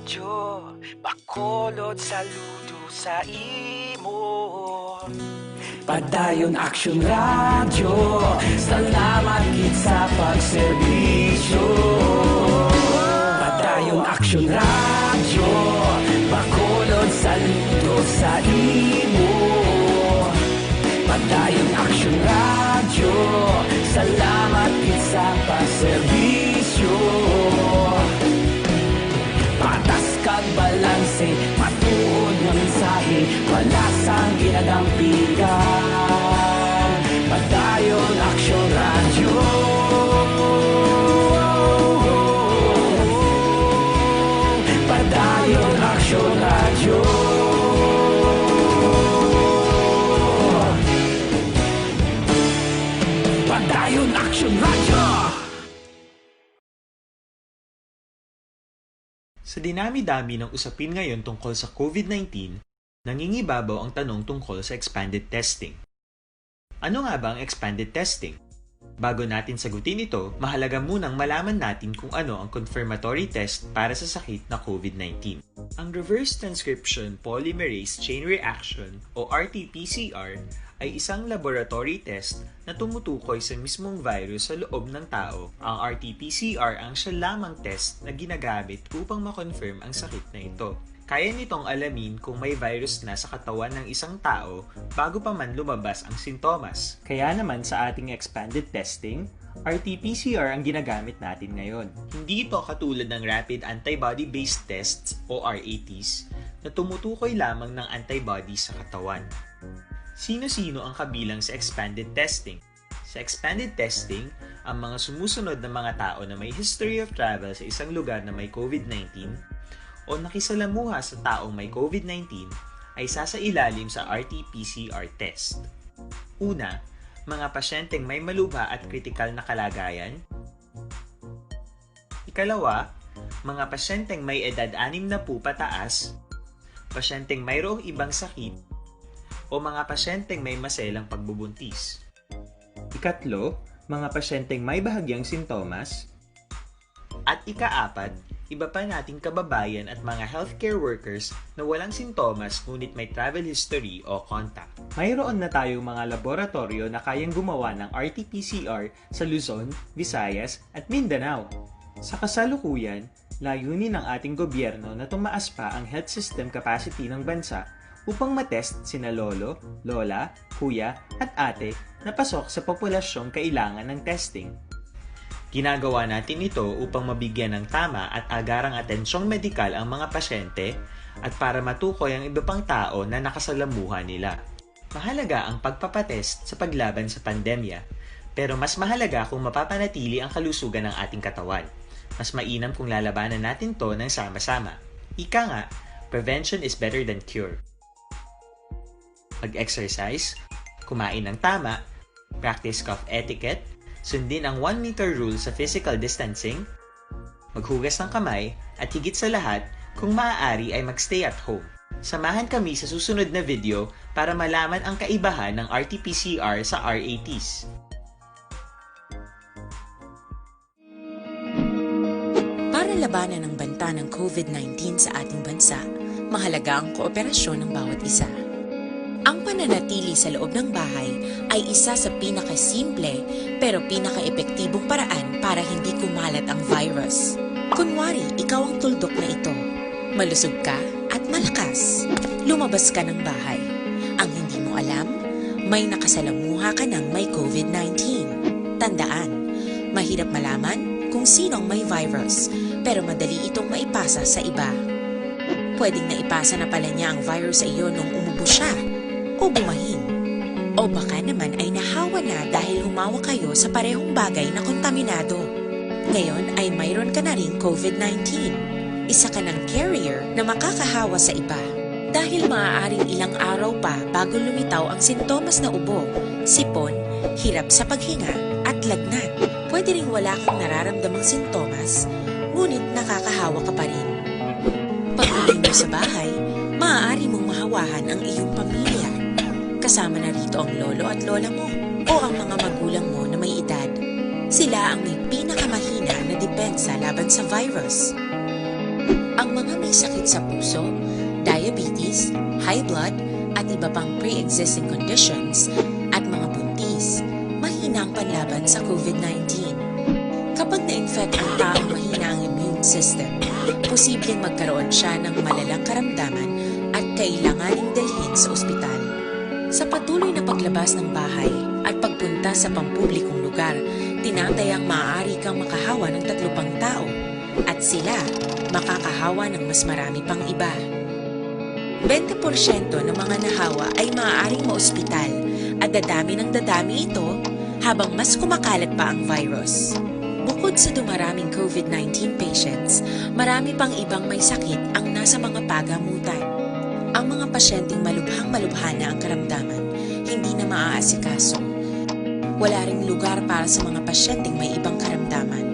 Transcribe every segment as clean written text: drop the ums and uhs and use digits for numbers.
radyo, bakolod saludo sa imo. Padayon Action Radio, salamat gid sa pagserbisyo. Padayon Action Radio, bakolod saludo sa imo. Padayon Action Radio, salamat gid sa pagserbisyo. Patas kag balanse, matuod nga mensahe, wala sang ginadampigan. Padayon Action Radio. Padayon Action Radio. Padayon Action Radio. Sa dinami-dami ng usapin ngayon tungkol sa COVID-19, nangingibabaw ang tanong tungkol sa expanded testing. Ano nga ba ang expanded testing? Bago natin sagutin ito, mahalaga munang malaman natin kung ano ang confirmatory test para sa sakit na COVID-19. Ang reverse transcription polymerase chain reaction o RT-PCR ay isang laboratory test na tumutukoy sa mismong virus sa loob ng tao. Ang RT-PCR ang siya lamang test na ginagamit upang makonfirm ang sakit na ito. Kaya nitong alamin kung may virus na sa katawan ng isang tao bago pa man lumabas ang sintomas. Kaya naman sa ating expanded testing, RT-PCR ang ginagamit natin ngayon. Hindi ito katulad ng rapid antibody-based tests o RATs na tumutukoy lamang ng antibodies sa katawan. Sino-sino ang kabilang sa expanded testing? Sa expanded testing, ang mga sumusunod na mga tao na may history of travel sa isang lugar na may COVID-19 o nakisalamuha sa taong may COVID-19 ay sasailalim sa RT-PCR test. Una, mga pasyenteng may malubha at kritikal na kalagayan. Ikalawa, mga pasyenteng may edad 60 pataas, pasyenteng mayroong ibang sakit, o mga pasyenteng may maselang pagbubuntis. Ikatlo, mga pasyenteng may bahagyang sintomas. At ikaapat, iba pa nating kababayan at mga healthcare workers na walang sintomas ngunit may travel history o contact. Mayroon na tayong mga laboratorio na kayang gumawa ng RT-PCR sa Luzon, Visayas at Mindanao. Sa kasalukuyan, layunin ng ating gobyerno na tumaas pa ang health system capacity ng bansa upang matest sina lolo, lola, kuya at ate na pasok sa populasyong kailangan ng testing. Ginagawa natin ito upang mabigyan ng tama at agarang atensyong medikal ang mga pasyente at para matukoy ang iba pang tao na nakasalamuha nila. Mahalaga ang pagpapatest sa paglaban sa pandemya, pero mas mahalaga kung mapapanatili ang kalusugan ng ating katawan. Mas mainam kung lalabanan natin to ng sama-sama. Ika nga, prevention is better than cure. Mag-exercise, kumain ng tama, practice cough etiquette, sundin ang 1 meter rule sa physical distancing, maghugas ng kamay, at higit sa lahat, kung maaari ay magstay at home. Samahan kami sa susunod na video para malaman ang kaibahan ng RT-PCR sa RATs. Para labanan ang banta ng COVID-19 sa ating bansa, mahalaga ang kooperasyon ng bawat isa. Ang pananatili sa loob ng bahay ay isa sa pinakasimple pero pinaka-epektibong paraan para hindi kumalat ang virus. Kunwari, ikaw ang tuldok na ito. Malusog ka at malakas. Lumabas ka ng bahay. Ang hindi mo alam, may nakasalamuha ka ng may COVID-19. Tandaan, mahirap malaman kung sino ang may virus, pero madali itong maipasa sa iba. Pwedeng naipasa na pala niya ang virus sa iyo nung umubo siya o bumahin. O baka naman ay nahawa na dahil humawak kayo sa parehong bagay na kontaminado. Ngayon ay mayroon ka na ring COVID-19. Isa ka ng carrier na makakahawa sa iba. Dahil maaaring ilang araw pa bago lumitaw ang sintomas na ubo, sipon, hirap sa paghinga at lagnat. Pwede ring wala kang nararamdamang sintomas, ngunit nakakahawa ka pa rin. Pag-uwi mo sa bahay, maaari mong mahawahan ang iyong pamilya. Kasama na rito ang lolo at lola mo o ang mga magulang mo na may edad. Sila ang may pinakamahina na depensa laban sa virus. Ang mga may sakit sa puso, diabetes, high blood, at iba pang pre-existing conditions at mga buntis, mahina ang panlaban sa COVID-19. Kapag na-infect ang taong mahina ang immune system, posibleng magkaroon siya ng malalang karamdaman at kailanganing dalhin sa ospital. Sa patuloy na paglabas ng bahay at pagpunta sa pampublikong lugar, tinatayang maaari kang makahawa ng 3 pang tao at sila makakahawa ng mas marami pang iba. 20% ng mga nahawa ay maaaring maospital at dadami ng dadami ito habang mas kumakalat pa ang virus. Bukod sa dumaraming COVID-19 patients, marami pang ibang may sakit ang nasa mga pagamutan. Ang mga pasyenteng malubhang-malubha na ang karamdaman, hindi na maaasikaso. Wala ring lugar para sa mga pasyenteng may ibang karamdaman.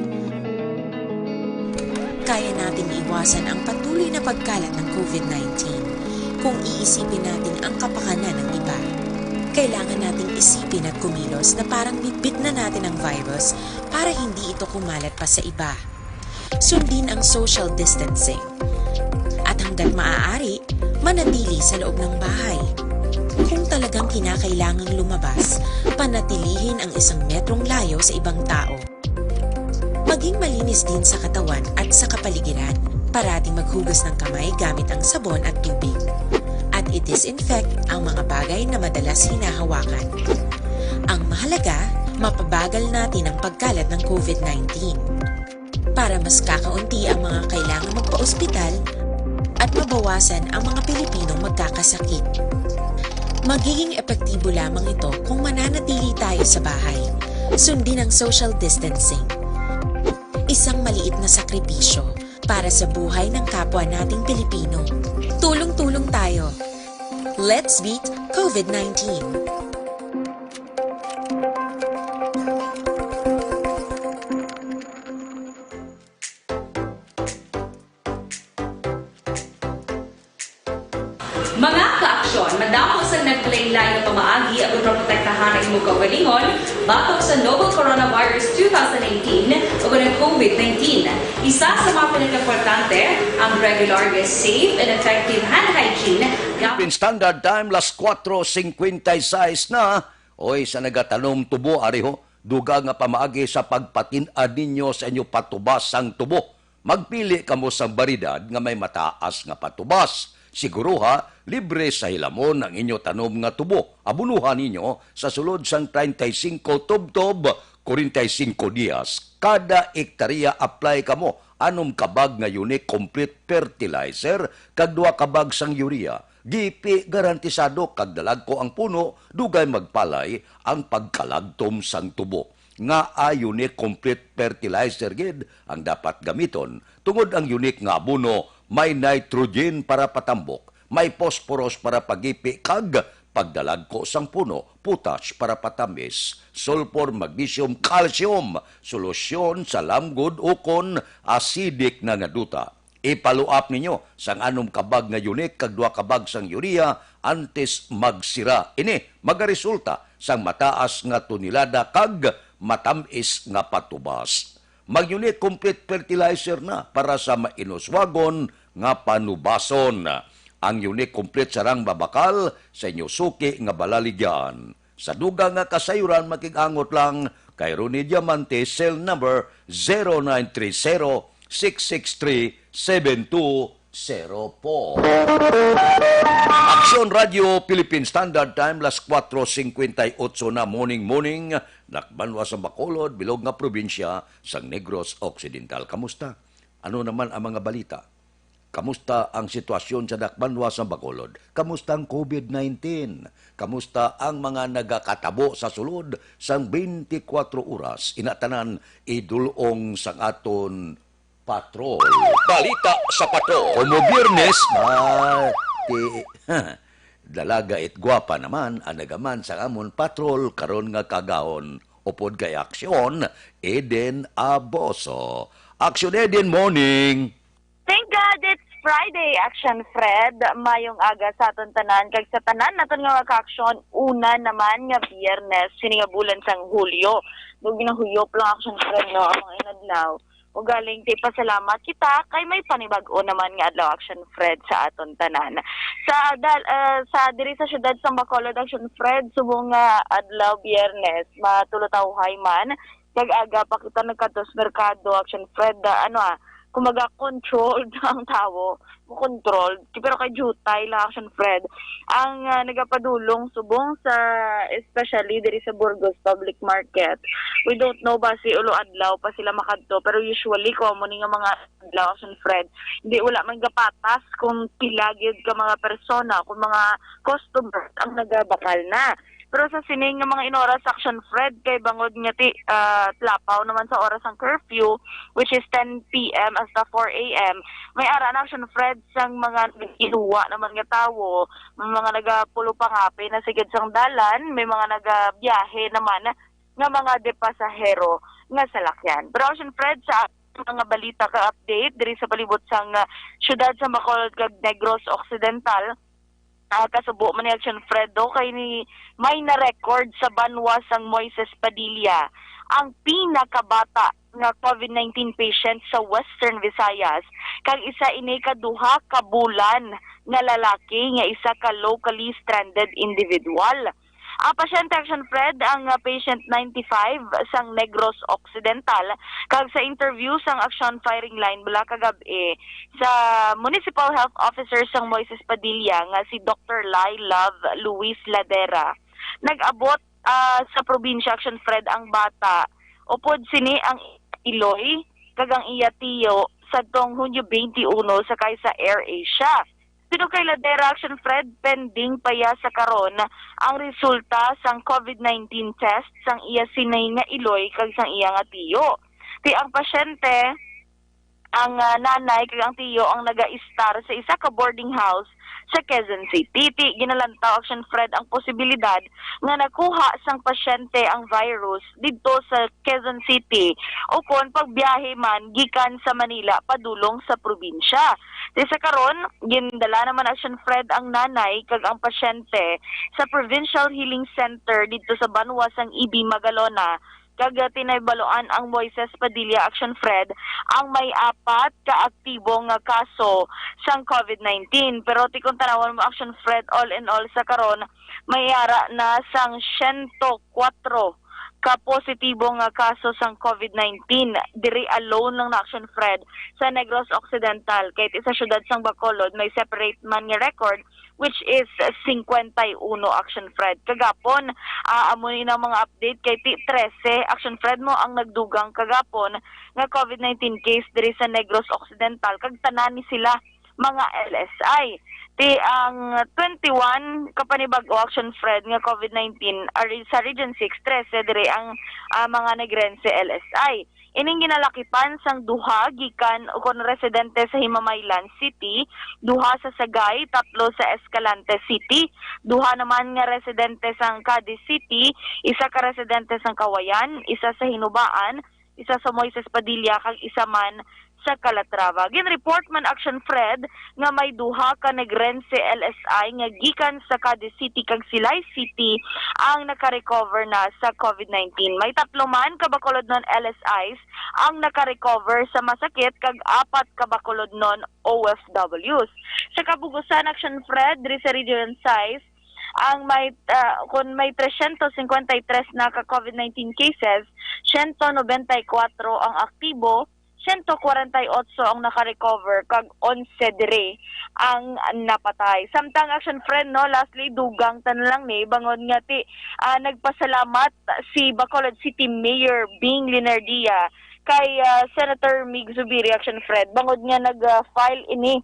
Kaya nating iwasan ang patuloy na pagkalat ng COVID-19 kung iisipin natin ang kapakanan ng iba. Kailangan nating isipin at kumilos na parang bitbit na natin ang virus para hindi ito kumalat pa sa iba. Sundin ang social distancing. At hanggat maaari, manatili sa loob ng bahay. Kung talagang kinakailangang lumabas, panatilihin ang 1 metrong layo sa ibang tao. Maging malinis din sa katawan at sa kapaligiran. Parating maghugas ng kamay gamit ang sabon at tubig. At i-disinfect ang mga bagay na madalas hinahawakan. Ang mahalaga, mapabagal natin ang pagkalat ng COVID-19. Para mas kakaunti ang mga kailangang magpa-ospital at mabawasan ang mga Pilipinong magkakasakit. Magiging epektibo lamang ito kung mananatili tayo sa bahay. Sundin ang social distancing. Isang maliit na sakripisyo para sa buhay ng kapwa nating Pilipino. Tulong-tulong tayo. Let's beat COVID-19. Mga kaaksyon, madamo sa naglain-lain na pamaagi at protektahan ang imong kaugalingon batok sa novel coronavirus 2018 o ng COVID-19. Isa sa mga pinaka-importante ang regular, safe, and effective hand hygiene. Philippine Standard Time, las 4:56 na. Oy, sa nagatanom tubo, ariho, duga nga pamaagi sa pagpatin-ad ninyo sa inyo patubas ang tubo. Magpili kamo sa baridad nga may mataas nga patubas. Siguro ha, libre sa hilamon ang inyo tanom nga tubo. Abunuhan ninyo sa sulod sang 35 tubtob, 45 dias. Kada ektarya apply kamo. Anom kabag nga unique complete fertilizer, kag 2 kabag sang urea. Gipi garantisado kag dalag ko ang puno, dugay magpalay ang pagkalagtom sang tubo. Nga unique complete fertilizer gid ang dapat gamiton. Tungod ang unique nga abono, may nitrogen para patambok, may phosphorus para pagipi kag pagdalag ko sang puno, potash para patamis, sulfur, magnesium, calcium, solusyon sa lamgod ukon acidic na nga duta. Ipaluap ninyo sang anom kabag nga unique kag 2 kabag sang urea antes magsira. Ini magaresulta sang mataas nga tonelada kag matamis nga patubas. Mag-unit complete fertilizer na para sa mainuswagon nga panubason. Ang unique complete sarang babakal sa inyo suki nga balaligyan. Sa duga nga kasayuran makigangot lang kay Ronnie Diamante, cell number 0930-663-7204. Aksyon Radio Philippine Standard Time, las 4:58 na morning. Nakbanwa sa Bacolod, bilog nga probinsya sang Negros Occidental. Kamusta? Ano naman ang mga balita? Kamusta ang sitwasyon sa Dakbanwa sa Bacolod? Kamusta ang COVID-19? Kamusta ang mga nagakatabo sa sulod sang 24 oras? Inatanan idulong sang aton patrol. Balita sa patrol. Como Biyernes, dalaga it gwapa naman ang nagaman sa amon patrol karon nga kagahon. Upod kay Aksyon, Eden Aboso. Aksyon Eden, morning! Thank God it's Friday, Action Fred. Mayong aga sa aton tanan. Kag sa tanan naton nga ka-aksyon, una naman nga Biyernes, sini nga bulan sang Hulyo. Dug ginahuyop lang Action Fred no ang mga inadlaw. Ugaling ti pasalamat kita kay may panibag-o naman nga adlaw Action Fred sa aton tanan. Sa diri sa syudad sa Bacolod Action Fred subong nga adlaw Biyernes matulutawhay man kag aga pa kita nagkatos merkado Action Fred kumaga controlled ang tao mo control pero kay jutay la Action Fred ang nagapadulong subong sa especially diri sa Burgos Public Market. We don't know ba si ulo adlaw pa sila makadto pero usually common nga mga adlaw Action Fred hindi wala man gapatas kung pila gyud ka mga persona kung mga customers ang nagabakal na. Pero sa sining nga mga inoras Action Fred kay bangod nga ti tlapaw naman sa oras ng curfew which is 10 p.m. hasta 4 a.m. May ara na Action Fred sang mga inuwa naman nga tawo, may mga nagapulo pangapi na sigid sang dalan, may mga nagabiyahe naman nga mga depasahero nga salakyan. Pero Action Fred sa mga balita ka update diri sa palibot sang syudad sa Bacolod kag Negros Occidental kasubo man ni Action Fredo kay ni may na-record sa banwa sang Moises Padilla ang pinakabata nga COVID-19 patient sa Western Visayas kag isa ini kaduha ka bulan nga lalaki nga isa ka locally stranded individual. Ang pasyente Action Fred ang patient 95 sang Negros Occidental kag sa interview sang Action Firing Line bala kagabi sa Municipal Health Officer sang Moises Padilla nga si Dr. Lai Love Luis Ladera. Nag-abot sa probinsya Action Fred ang bata. Upod sini ang Iloy kag ang iya tiyo sa tong Hunyo 21 sakay sa Air Asia. Pero kay Ladera Action Fred, pending pa ya sa karon ang resulta sang COVID-19 test sang iya sinay nga Iloy kag sang iya nga tiyo. Ti ang pasyente, ang nanay kag ang tiyo ang naga-star sa isa ka boarding house sa Quezon City. Ti ginalantaw Action Fred ang posibilidad nga nakuha sang pasyente ang virus didto sa Quezon City o kon pagbiyahe man gikan sa Manila padulong sa probinsya. Di sa karon gindala naman Action Fred ang nanay kag ang pasyente sa Provincial Healing Center didto sa Banwa sang Ibi Magalona kag tinaybaloan ang Moises Padilla Action Fred ang may 4 ka aktibong kaso sang COVID-19 pero ti kung tanawon mo Action Fred all in all sa karon may ara na sang 104 ka positibong kaso sang COVID-19 diri alone lang na Action Fred sa Negros Occidental kahit isa syudad sang Bacolod may separate man nga record which is 51 Action Fred. Kagapon, amunin ang mga update kay 13 Action Fred mo ang nagdugang kagapon nga COVID-19 case diri sa Negros Occidental kag tanan ni sila mga LSI. Ti ang 21 kapanibag-o Action Fred nga COVID-19 sa Region 6 13 diri ang mga Negrense LSI. Ining ginalakipan sang duha gikan kon residente sa Himamaylan City, duha sa Sagay, 3 sa Escalante City, duha naman nga residente sang Cadiz City, isa ka residente sang Kawayan, isa sa Hinubaan, isa sa Moises Padilla kag isa man sa Calatrava. Gin-report man Action Fred nga may duha ka Negrense LSI nga gikan sa Cadiz City kag Silay City ang naka-recover na sa COVID-19. May 3 man ka Bacolod non LSIs ang naka-recover sa masakit kag 4 ka Bacolod non OFWs. Sa kabugusan Action Fred diri sa Region 6 ang may kung may 353 na ka COVID-19 cases, 194 ang aktibo, 148 ang naka-recover kag 11 dire ang napatay. Samtang Action Fred no lastly dugang tan lang ni bangon nga ti nagpasalamat si Bacolod City Mayor Bing Linardia kay Senator Mig Zubiri Action Fred bangod nga nag-file ini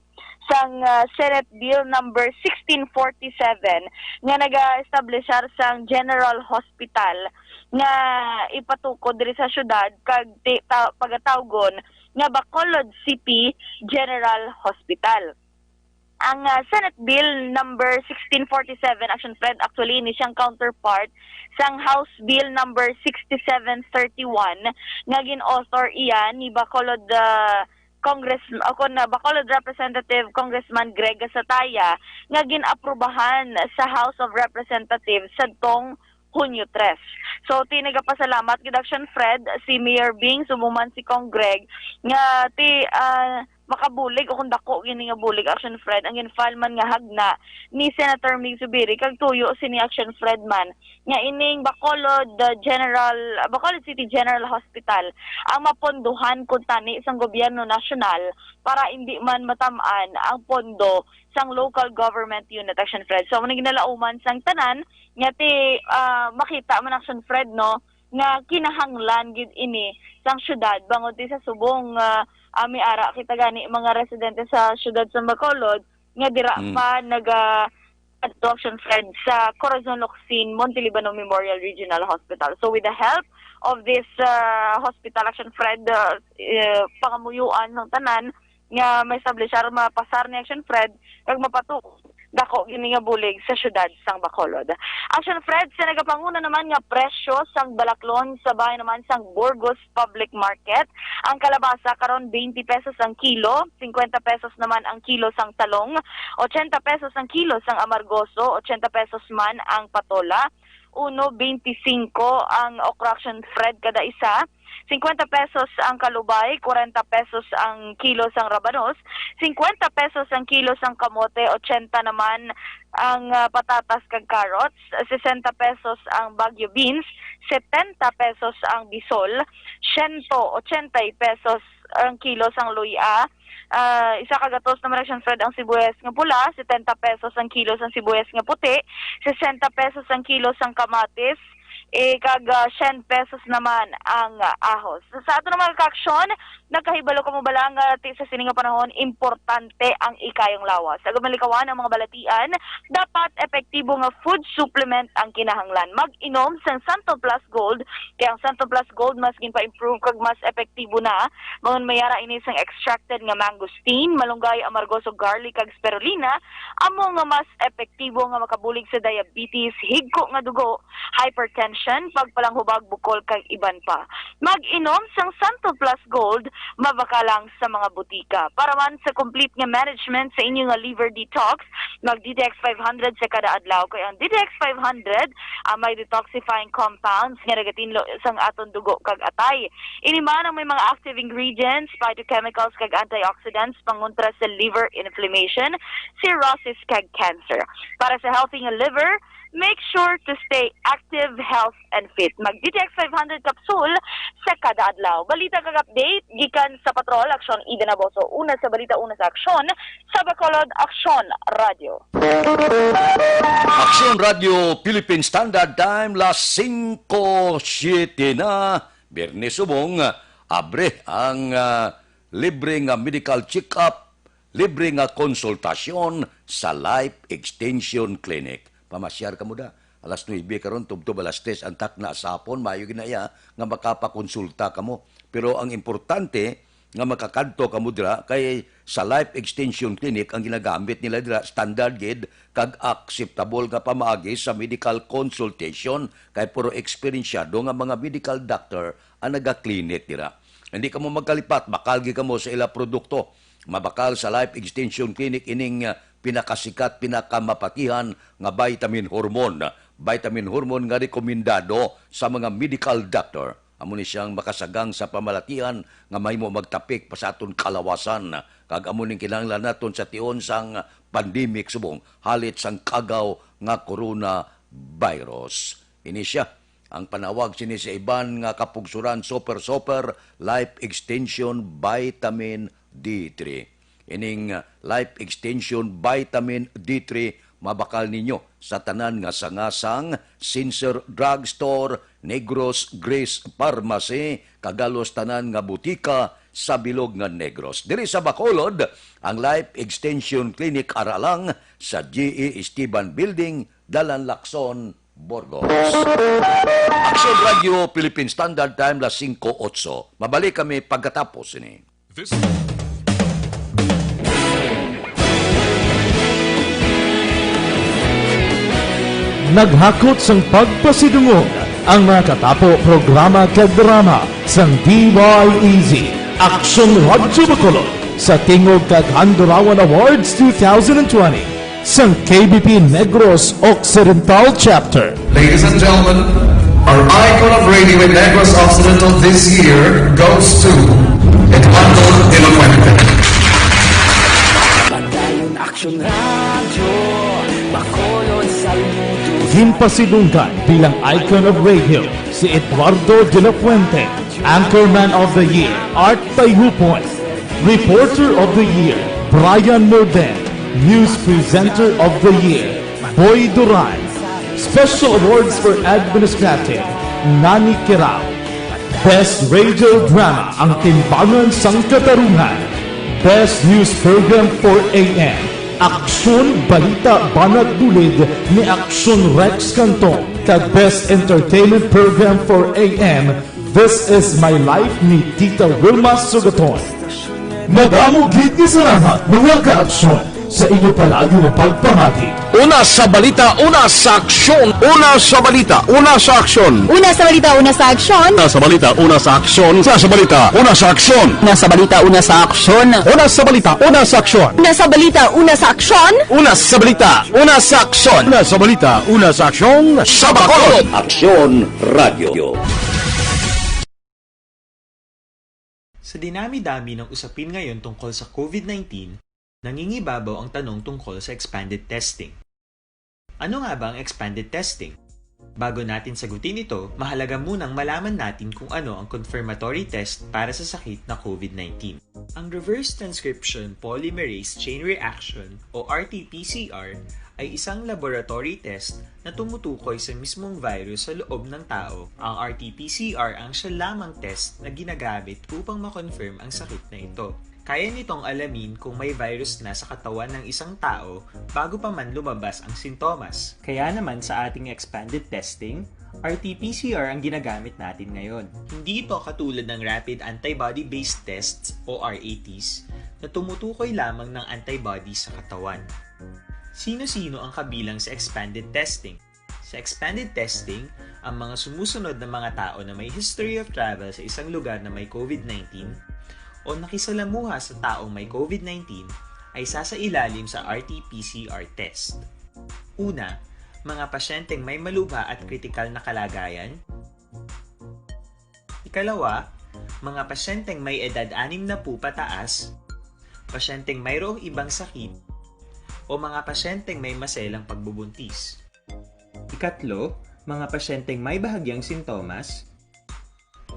sang Senate Bill number 1647 nga naga-establishar sang General Hospital nga ipatukod diri sa syudad kag pagatawgon nga Bacolod City General Hospital. Ang Senate Bill number 1647 Action Fred actually ni siyang counterpart sang House Bill number 6731 nga gin-author iyan ni Bacolod Bacolod Representative Congressman Greg Sataya nga gin-aprobahan sa House of Representatives sadtong Hunyo 3. So tinagapasalamat gid Action Fred si Mayor Bing sumuman si Kong Greg nga makabulig o kung dako gini nga bulig Action Fred ang ginfile man nga hagna ni Senator Mig Zubiri kag tuyo sini Action Fred man nga ining Bacolod City General Hospital ang mapondohan kun tani sang gobyerno nasyonal para hindi man matamaan ang pondo sang local government unit Action Fred. So muna ginalauman sang tanan nga ti makita man Action Fred no nga kinahanglan gid ini sang syudad bangod ti sa subong ami ara kita gani mga residente sa syudad sa Bacolod nga dira pa Action Fred sa Corazon Locsin Montelibano Memorial Regional Hospital. So with the help of this hospital Action Fred pangamuyuan ng tanan nga may establishar mapasar ni Action Fred kag mapatuk dako gini nga bulig sa syudad sang Bacolod. Action Fred sa nagapanguna naman nga presyo sang balaklon sa bahay naman sang Burgos Public Market. Ang kalabasa karon 20 pesos ang kilo, 50 pesos naman ang kilo sang talong, 80 pesos ang kilo sang amargoso, 80 pesos man ang patola, 1.25 ang okra Action Fred kada isa, 50 pesos ang kalubay, 40 pesos ang kilo sang rabanos, 50 pesos ang kilo sang kamote, 80 naman ang patatas kag carrots, 60 pesos ang bagyo beans, 70 pesos ang bisol, 180 pesos ang kilo sang luya, isa kagatos naman Action Fred ang sibuyas nga pula, 70 pesos ang kilo sang sibuyas nga puti, 60 pesos ang kilo sang kamatis, kag 100 pesos naman ang ahos. Sa ato naman kaaksyon, nagkahibalo ka mo bala nga sa sining nga panahon, importante ang ikayong lawas. Sa gumalikawan ang mga balatian, dapat epektibo nga food supplement ang kinahanglan. Mag-inom sang Santo Plus Gold, kaya ang Santo Plus Gold mas ginpa-improve kag mas epektibo na. Mangon mayara ini sang extracted nga mangosteen, malunggay, amargoso, garlic kag spirulina, amo nga mas epektibo nga makabulig sa diabetes, higko nga dugo, hypertension, pagpalanghubag bukol kag iban pa. Mag-inom sang Santo Plus Gold, mabakalang sa mga butika. Para man sa complete nga management sa inyong nga liver detox, mag-DDX 500 sa kada adlaw. Kaya ang DDX 500 may detoxifying compounds nga nagatinlo sang aton dugo kag atay. Ini man ang may mga active ingredients, phytochemicals kag antioxidants pangontra sa liver inflammation, cirrhosis kag cancer. Para sa healthy nga liver, make sure to stay active, health, and fit. Mag-DTX 500 capsule sa kada adlaw. Balita kag update, gikan sa Patrol, Aksyon Ida Naboso. Una sa balita, una sa aksyon, sa Bacolod, Aksyon Radio. Aksyon Radio Philippine Standard Time, las 5:07 na. Biyernes subong, abre ang libre nga medical check-up, libre nga konsultasyon sa Life Extension Clinic. Pamasyar ka mo da. Alas 9 karon tubtob alas 3 ang takna sa hapon, mayo ginaya nga makapakonsulta ka mo. Pero ang importante nga makakadto ka mo dira kay sa Life Extension Clinic ang ginagamit nila dira standard gid kag acceptable nga pamaagi sa medical consultation kay puro eksperyensyado nga mga medical doctor ang naga-clinic dira. Hindi ka mo magkalipat, makalgi ka mo sa ila produkto. Mabakal sa Life Extension Clinic ining pinakasikat, pinakamapatihan nga vitamin hormone. Vitamin hormone nga rekomendado sa mga medical doctor. Amo ni siyang makasagang sa pamalatian nga mahimo magtapik pa sa aton kalawasan. Kag amo ning kinahanglan naton sa tion sang pandemic subong halit sang kagaw nga coronavirus. Ini siya ang panawag sini sa iban nga kapugsuran super Life Extension Vitamin D3. Ining Life Extension Vitamin D3 mabakal ninyo sa tanan nga sangasang Sincer Drugstore, Negros Grace Pharmacy, kagalos tanan nga butika sa bilog nga Negros. Diri sa Bacolod, ang Life Extension Clinic aralang sa GE Esteban Building, Dalan Lacson, Burgos. Aksyon Radio Philippine Standard Time las 5:08. Mabalik kami pagkatapos ini. Naghakot sang pagpasidungog ang mga katapo programa kag drama sang DYEZ Aksyon Radio Bacolod sa Tingog kag Handurawan Awards 2020. sa KBP Negros Occidental Chapter. Ladies and gentlemen, our icon of radio in Negros Occidental this year goes to Eduardo De La Fuente. Padayon Action Radio, Bacolod Saludo. Himpasidunggan bilang icon of radio si Eduardo De La Fuente, Anchorman of the Year, Art Tayhupoy, Reporter of the Year, Brian Morden, News Presenter of the Year, Boy Duran, Special Awards for Administrative, Nani Kirao, Best Radio Drama, Ang Timbangan sang Katarungan, Best News Program for AM, Aksyon Balita Banat Dulid ni Aksyon Rex Canton, kag Best Entertainment Program for AM, This Is My Life ni Tita Wilma Sugaton. Madamo gid ni salamat mga ka-aksyon sa inyo palagi na pagpamati. Una sa balita, una sa aksyon. Una sa balita, una sa aksyon. Una sa balita, una sa aksyon. Una sa balita, una sa aksyon. Una sa balita, una sa aksyon. Una sa balita, una sa aksyon. Una sa balita, una sa aksyon. Una sa balita, una sa aksyon. Una sa balita, una sa aksyon. Una sa balita, una sa aksyon. Sa Bacolod Aksyon Radio. Sa dinami-dami ng usapin ngayon tungkol sa COVID-19, nangingibabaw ang tanong tungkol sa expanded testing. Ano nga ba ang expanded testing? Bago natin sagutin ito, mahalaga munang malaman natin kung ano ang confirmatory test para sa sakit na COVID-19. Ang reverse transcription polymerase chain reaction o RT-PCR ay isang laboratory test na tumutukoy sa mismong virus sa loob ng tao. Ang RT-PCR ang siya lamang test na ginagamit upang makonfirm ang sakit na ito. Kaya nitong alamin kung may virus na sa katawan ng isang tao bago pa man lumabas ang sintomas. Kaya naman sa ating expanded testing, RT-PCR ang ginagamit natin ngayon. Hindi ito katulad ng Rapid Antibody-Based Tests o RATs na tumutukoy lamang ng antibodies sa katawan. Sino-sino ang kabilang sa expanded testing? Sa expanded testing, ang mga sumusunod na mga tao na may history of travel sa isang lugar na may COVID-19 o nakisalamuha sa taong may COVID-19 ay sasailalim sa RT-PCR test. Una, mga pasyenteng may malubha at kritikal na kalagayan. Ikalawa, mga pasyenteng may edad 60 pataas, pasyenteng mayroong ibang sakit, o mga pasyenteng may maselang pagbubuntis. Ikatlo, mga pasyenteng may bahagyang sintomas.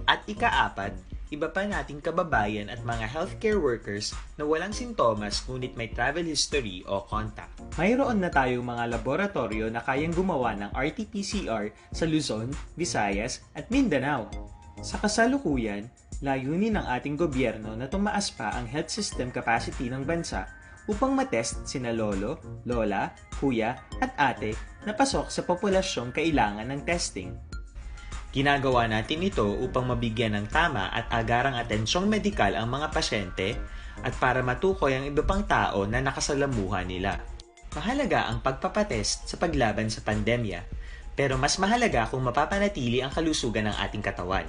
At ikaapat, iba pa nating kababayan at mga healthcare workers na walang sintomas ngunit may travel history o contact. Mayroon na tayong mga laboratorio na kayang gumawa ng RT-PCR sa Luzon, Visayas at Mindanao. Sa kasalukuyan, layunin ng ating gobyerno na tumaas pa ang health system capacity ng bansa upang matest sina lolo, lola, kuya at ate na pasok sa populasyong kailangan ng testing. Ginagawa natin ito upang mabigyan ng tama at agarang atensyong medikal ang mga pasyente at para matukoy ang iba pang tao na nakasalamuha nila. Mahalaga ang pagpapatest sa paglaban sa pandemya, pero mas mahalaga kung mapapanatili ang kalusugan ng ating katawan.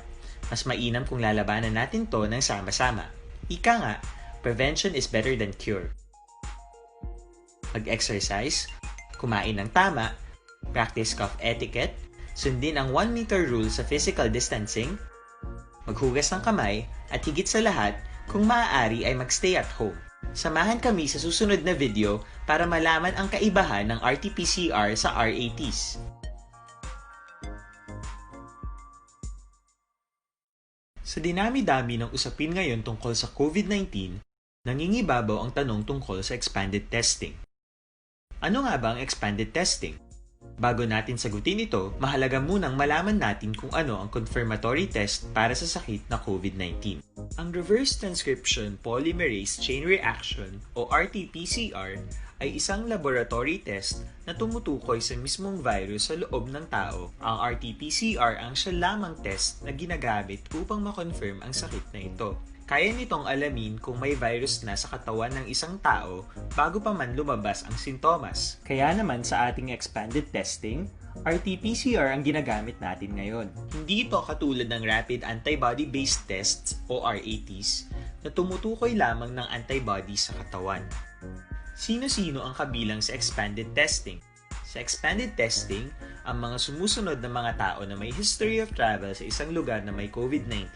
Mas mainam kung lalabanan natin to ng sama-sama. Ika nga, prevention is better than cure. Mag-exercise, kumain ng tama, practice cough etiquette, sundin ang 1 meter rule sa physical distancing, maghugas ng kamay, at higit sa lahat, kung maaari ay magstay at home. Samahan kami sa susunod na video para malaman ang kaibahan ng RT-PCR sa RATs. Sa dinami-dami ng usapin ngayon tungkol sa COVID-19, nangingibabaw ang tanong tungkol sa expanded testing. Ano nga ba ang expanded testing? Bago natin sagutin ito, mahalaga munang malaman natin kung ano ang confirmatory test para sa sakit na COVID-19. Ang reverse transcription polymerase chain reaction o RT-PCR ay isang laboratory test na tumutukoy sa mismong virus sa loob ng tao. Ang RT-PCR ang siya lamang test na ginagamit upang makonfirm ang sakit na ito. Kaya nitong alamin kung may virus na sa katawan ng isang tao bago pa man lumabas ang sintomas. Kaya naman sa ating expanded testing, RT-PCR ang ginagamit natin ngayon. Hindi ito katulad ng Rapid Antibody-Based Tests o RATs na tumutukoy lamang ng antibodies sa katawan. Sino-sino ang kabilang sa expanded testing? Sa expanded testing, ang mga sumusunod na mga tao na may history of travel sa isang lugar na may COVID-19,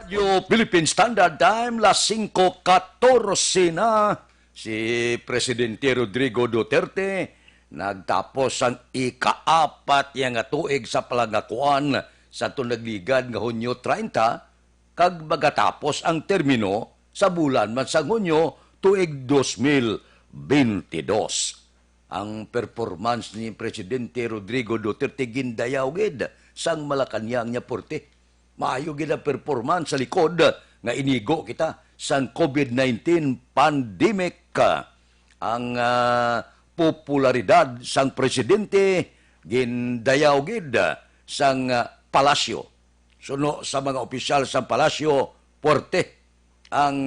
Radio Philippine Standard Time, las 5:14 na. Si Presidente Rodrigo Duterte nagtapos ang ika-4 nga tuig sa palangakuan sa tunagligad nga Hunyo 30 kag magatapos ang termino sa bulan man sa Hunyo tuig 2022. Ang performance ni Presidente Rodrigo Duterte gindayaw gid sang Malacañang nya porte. Maayo gid ang performance sa likod nga inigo kita sang COVID-19 pandemic. Ang popularidad sang presidente gindayaw gid sang palasyo. Suno sa mga opisyal sang palasyo, porte ang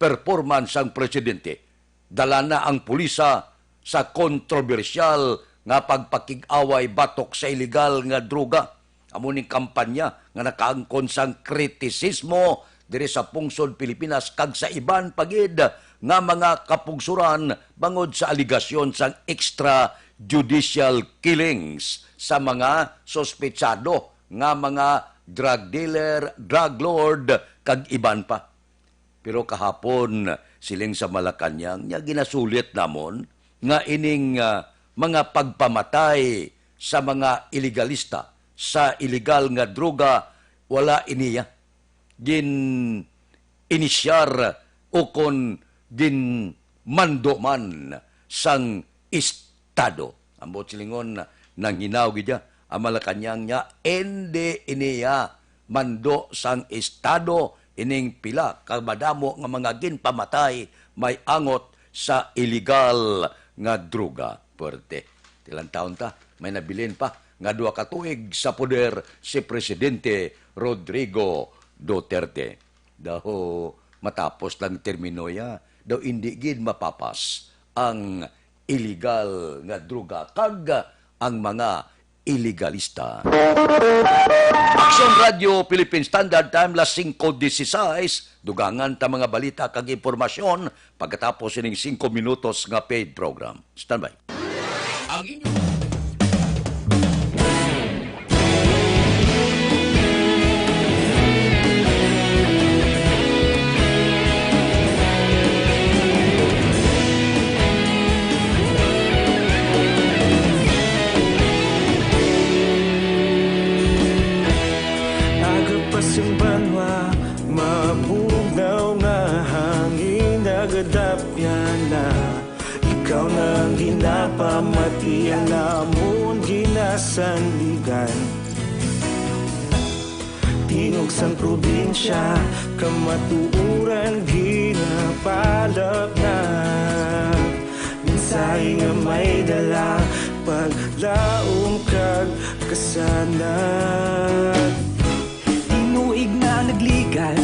performance sang presidente. Dala na ang pulisa sa kontrobersyal nga pagpakig-away batok sa illegal nga droga. Amuning kampanya nga nakaangkon sang kritisismo diri sa pungsod Pilipinas kag sa iban pagid nga mga kapungsuran bangod sa aligasyon sang extrajudicial killings sa mga sospetsado nga mga drug dealer, drug lord kag iban pa. Pero kahapon siling sa Malacañang nya ginasulit namon nga ining mga pagpamatay sa mga iligalista sa illegal nga droga wala iniya gin inisyar o kon gin mandoman sang estado. Ambot silingon nang hinaw gidya ang Malacañang nya ende iniya mando sang estado ining pila kag madamo nga mga ginpamatay may angot sa illegal nga droga. Puerte. Tilang taon ta may nabilin pa nga 2 ka tuig sa poder si Presidente Rodrigo Duterte. Daw matapos lang termino ya, daw hindi gid mapapas ang illegal nga droga kag ang mga illegalista. Action Radio Philippine Standard Time, las 5:16, dugangan ta mga balita kag impormasyon pagkatapos ining 5 minutos nga paid program. Standby. Ang inyong Agapasang banwa, mabugaw nga hangin nagadapyan na. Ikaw nang ginapamatian namon ginasandigan. Tinog sang probinsya, kamatuuran ginapalap na. Minsay nga may dala, paglaom kag kasanat. Tinuig na nagligan,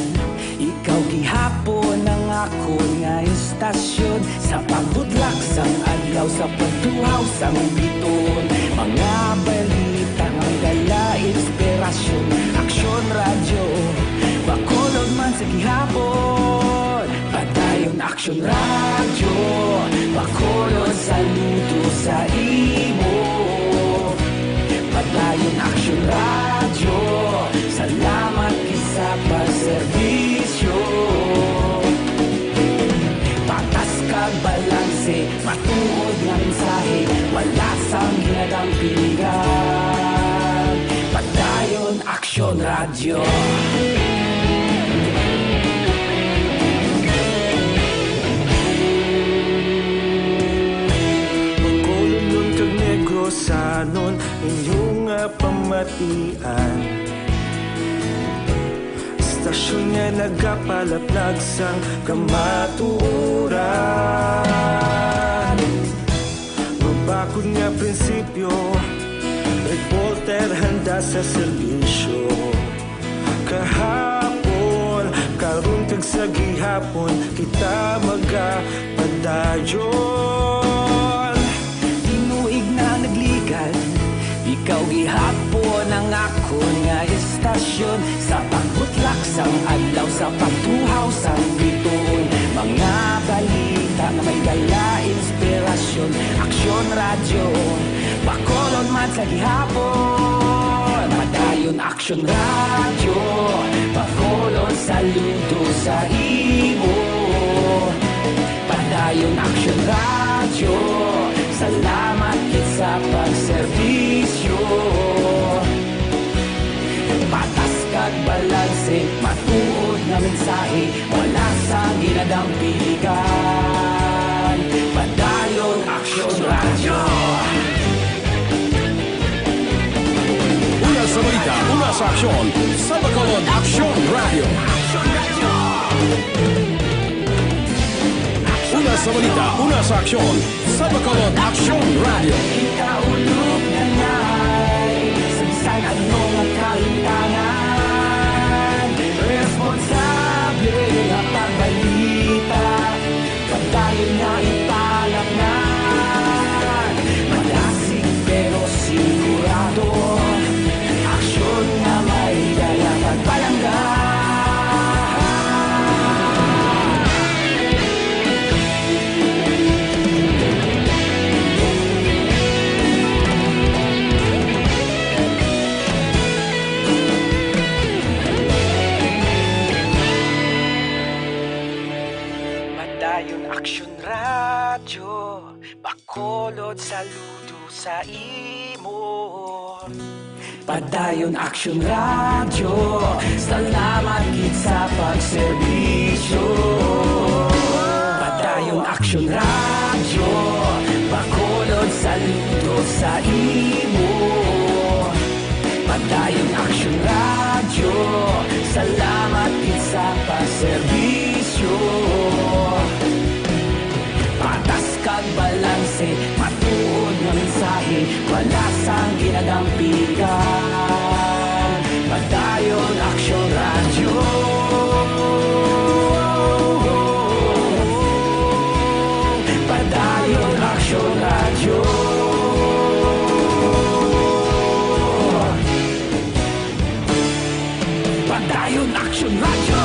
ikaw gihapon ang ako nga istasyon. Sa pagbudlak sang adlaw, sa pagtuhaw sang biton. Mga balita ang dala, inspirasyon. Aksyon radyo, bakolod man sa gihapon. Padayon aksyon radyo, bakolod saludo sa imo. Padayon aksyon radyo, salamat isa pa serbisyo. Patas kag balanse, matuod nga mensahe, wala sang ginadang piligan. Padayon aksyon radyo. Pagkulunod kag negosanon, inyong pamatian. Stasyon nga nagapalaplag sang kamatuuran. Mabakod nga prinsipyo, reporter handa sa serbisyo. Kahapon, karon kag sa gihapon, kita magapadayon. Tinuig na nagligan, ikaw gihapon ang ako nga istasyon. Sa pagbutlak sang adlaw, sa pagtuhaw sang biton. Mga balita balita nga may dala inspirasyon. Aksyon radyo, Bacolod man sa gihapon. Padayon aksyon radyo, Bacolod saludo sa imo. Padayon aksyon radyo, salamat kit sa pagserbisyo. Patas kag balanse, matuod na mensahe, wala sa ginadampilikan. Padayon aksyon radyo. Una sa balita, una sa aksyon, sa Bacolod Aksyon Radio. Una sa balita, una sa aksyon, sa Bacolod Aksyon Radio. Ikaulog na na'y sagsag anong ang kalintangan. Responsable na pagbalita, pagdayon na ipalaknan. Malasig pero sigurado, aksyon na may dala pagpalanggan. Padayon aksyon radyo, Bacolod saludo sa imo. Padayon aksyon radyo, salamat kit sa pagserbisyo. Padayon aksyon radyo, Bacolod saludo sa imo. Padayon aksyon radyo, salamat kit sa pagserbisyo. Patas kag balanse, matuod nga mensahe, wala sang ginadampigan. Padayon aksyon radyo. Padayon aksyon radyo. Padayon aksyon radyo.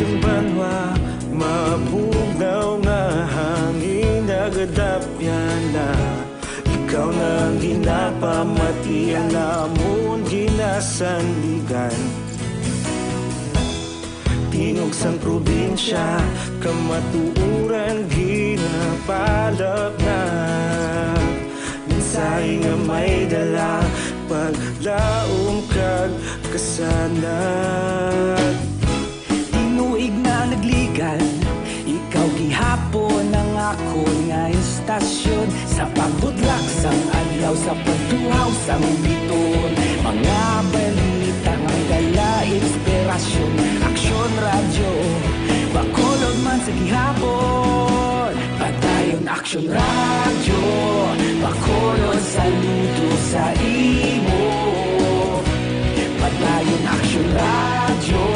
Yung banwa, mabugaw nga hangin nagadapyan na. Ikaw na ang ginapamatian namon ginasandigan. Tinog sang probinsya, kamatuuran ginapalap na. Minsay nga may dala, paglaom kag kasanag. Tinuig na nagligan, ikaw gihapon ang ako nga istasyon. Sa pagbudlak sang adlaw, sa pagtuhaw sang biton. Mga balita nga dala inspirasyon. Aksyon radyo, Bacolod man sa gihapon. Padayon aksyon radyo, Bacolod saludo sa imo. Padayon aksyon radyo,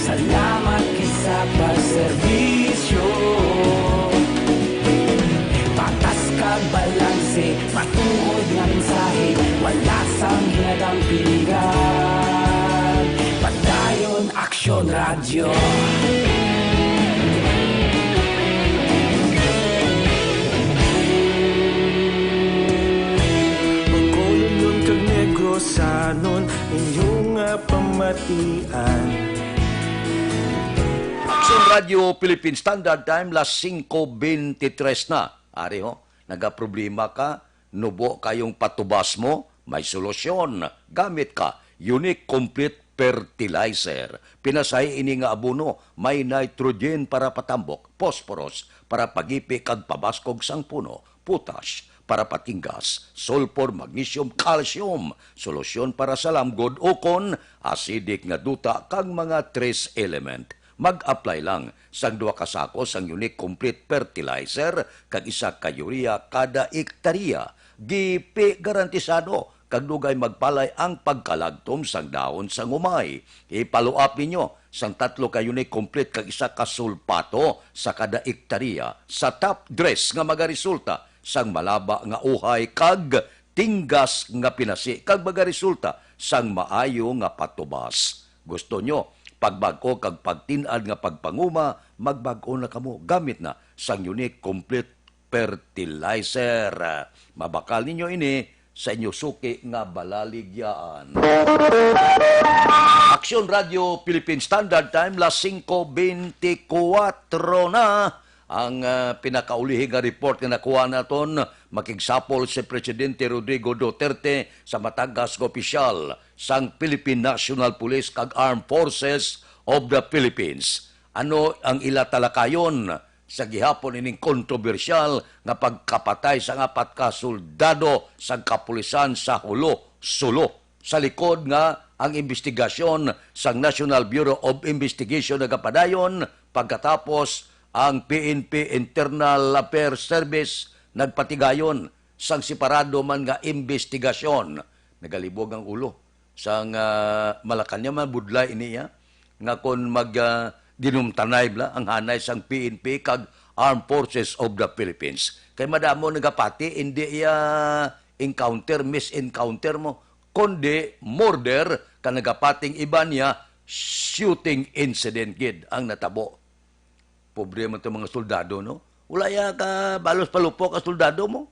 salamat kisa pagserbisyo. Patas kag balanse, matuod nga mensahe, wala sang ginadampiligan. Padayon aksyon radyo. Bacolod nun kag Negrosanon, inyong pamatian. Aksyon Radio Philippine Standard Time, las 5:23 na. Ari ho, nagaproblema ka, nubo kayong patubas mo, may solusyon. Gamit ka, Unique Complete Fertilizer. Pinasay ini nga abono, may nitrogen para patambok, phosphorus para pagipi kag pabaskog sang puno, potash para patinggas, sulfur, magnesium, calcium, solusyon para sa lamgod ukon, acidic nga duta kag mga trace element. mag-apply lang sang 2 ka sako sang unique complete fertilizer kag isa ka urea kada ektarya. Gipi garantisado kag dugay magpalay ang pagkalagtom sang daon sang umay. I-follow up ninyo sang 3 ka unique complete kag isa ka sulpato sa kada ektarya sa top dress nga magaresulta sang malaba nga uhay kag tinggas nga pinasi kag magaresulta sang maayo nga patubas. Gusto nyo pagbag-o kag pagtin-ad nga pagpanguma, magbag-o na kamo gamit na sang unique complete fertilizer. Mabakal ninyo ini sa inyo suki nga balaligyaan. Aksyon Radio Philippine Standard Time, las 5:24 na. Ang pinakaulihi nga report nga nakuha naton, makigsapol si Presidente Rodrigo Duterte sa matagas nga opisyal sang Philippine National Police kag Armed Forces of the Philippines. Ano ang ila talakayon sa gihapon ining kontrobersyal nga pagkapatay sa 4 ka soldado sa kapulisan sa Hulo, Sulu. Sa likod nga ang investigasyon sang National Bureau of Investigation nagapadayon pagkatapos ang PNP Internal Affairs Service nagpatigayon sang separado man nga investigasyon. Nagalibog ang ulo sang Malacanang man budlay iniya nga kon dinumtanay bla ang hanay sang PNP kag Armed Forces of the Philippines. Kay madamo nagapati hindi misencounter mo, kundi murder ka nagapating iba niya shooting incident gid ang natabo. Pobre man itong mga soldado, no? Wala ya ka balos palupok ka soldado mo.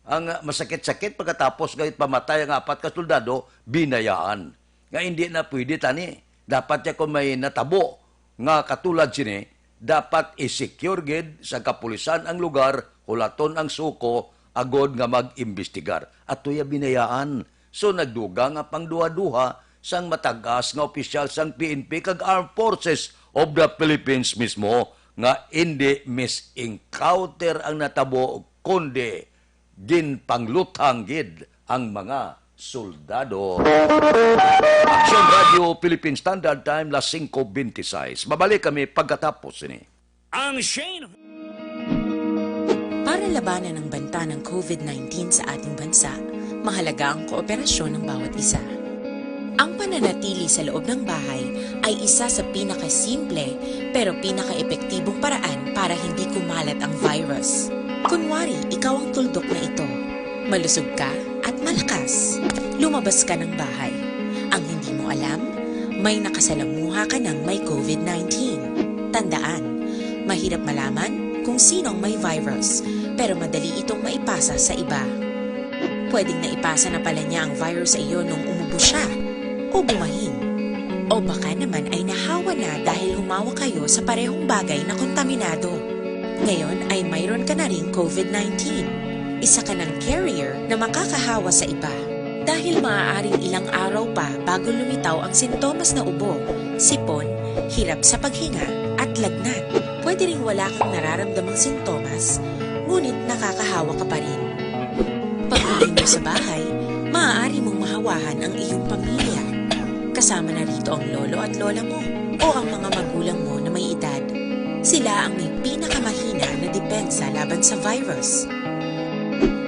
Ang masakit-sakit pagkatapos kahit pamatay ang 4 ka soldado, binayaan. Nga hindi na pwede tani. Dapat ya kung may natabo nga katulad sini, dapat i-secure gid sa kapulisan ang lugar, hulaton ang suko, agod nga mag-imbestigar. At tuya binayaan. So nagduga nga pang duha-duha sang matagas nga opisyal sang PNP kag Armed Forces of the Philippines mismo nga hindi misencounter ang natabo kundi ginpanglutang gid ang mga soldado. Aksyon Radio Philippine Standard Time, las 5:26. Babalik kami pagkatapos ini. Ang Shane Para labanan ang banta ng COVID-19 sa ating bansa, mahalaga ang kooperasyon ng bawat isa. Ang pananatili sa loob ng bahay ay isa sa pinakasimple pero pinaka-epektibong paraan para hindi kumalat ang virus. Kunwari, ikaw ang tuldok na ito. Malusog ka at malakas. Lumabas ka ng bahay. Ang hindi mo alam, may nakasalamuha ka ng may COVID-19. Tandaan, mahirap malaman kung sinong may virus, pero madali itong maipasa sa iba. Pwedeng naipasa na pala niya ang virus sa iyo nung umubo siya o bumahin. O baka naman ay nahawa na dahil humawa kayo sa parehong bagay na kontaminado. Ngayon ay mayroon ka na ring COVID-19. Isa ka ng carrier na makakahawa sa iba. Dahil maaaring ilang araw pa bago lumitaw ang sintomas na ubo, sipon, hirap sa paghinga at lagnat. Pwede ring wala kang nararamdamang sintomas, ngunit nakakahawa ka pa rin. Pag-uwi mo sa bahay, maaari mong mahawahan ang iyong pamilya. Kasama na rito ang lolo at lola mo o ang mga magulang mo na may edad. Sila ang may pinakamahina na depensa laban sa virus.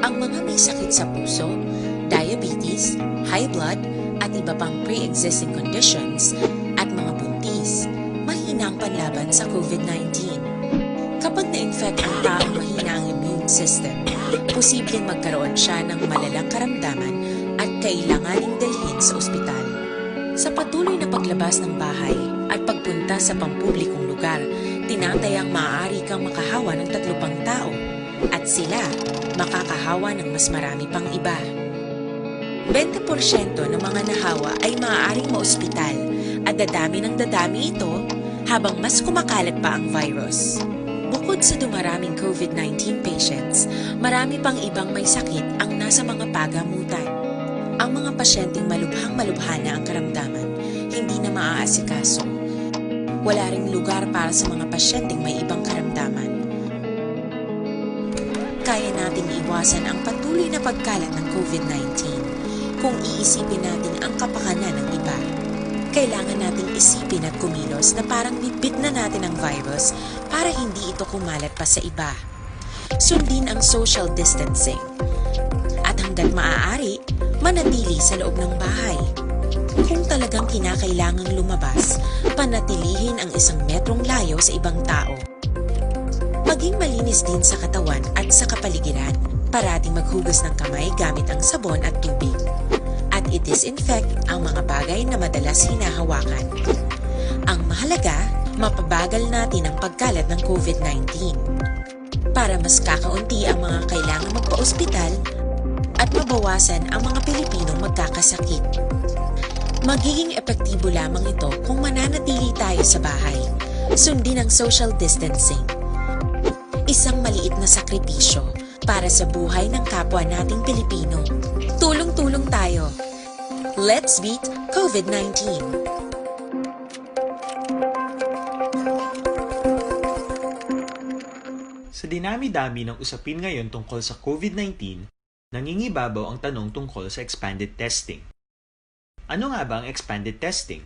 Ang mga may sakit sa puso, diabetes, high blood, at iba pang pre-existing conditions at mga buntis, mahina ang panlaban sa COVID-19. Kapag na-infect ang taong mahina ang immune system, posibleng magkaroon siya ng malalang karamdaman at kailanganing dalhin sa ospital. Sa patuloy na paglabas ng bahay at pagpunta sa pampublikong lugar, tinatayang maaari kang makahawa ng 3 pang tao at sila makakahawa ng mas marami pang iba. 20% ng mga nahawa ay maaaring maospital at dadami ng dadami ito habang mas kumakalat pa ang virus. Bukod sa dumaraming COVID-19 patients, marami pang ibang may sakit ang nasa mga pagamutan. Ang mga pasyenteng malubhang-malubha na ang karamdaman, hindi na maaasikaso. Wala ring lugar para sa mga pasyenteng may ibang karamdaman. Kaya nating iwasan ang patuloy na pagkalat ng COVID-19 kung iisipin natin ang kapakanan ng iba. Kailangan nating isipin at kumilos na parang nitbit na natin ang virus para hindi ito kumalat pa sa iba. Sundin ang social distancing. At hanggat maaari, manatili sa loob ng bahay. Kung talagang kinakailangang lumabas, panatilihin ang 1 metrong layo sa ibang tao. Maging malinis din sa katawan at sa kapaligiran. Parating maghugas ng kamay gamit ang sabon at tubig. At i-disinfect ang mga bagay na madalas hinahawakan. Ang mahalaga, mapabagal natin ang pagkalat ng COVID-19 para mas kakaunti ang mga kailangang magpa-ospital at mabawasan ang mga Pilipinong magkakasakit. Magiging epektibo lamang ito kung mananatili tayo sa bahay. Sundin ang social distancing. Isang maliit na sakripisyo para sa buhay ng kapwa nating Pilipino. Tulong-tulong tayo. Let's beat COVID-19. Sa dinami-dami ng usapin ngayon tungkol sa COVID-19, nangingibabaw ang tanong tungkol sa expanded testing. Ano nga ba ang expanded testing?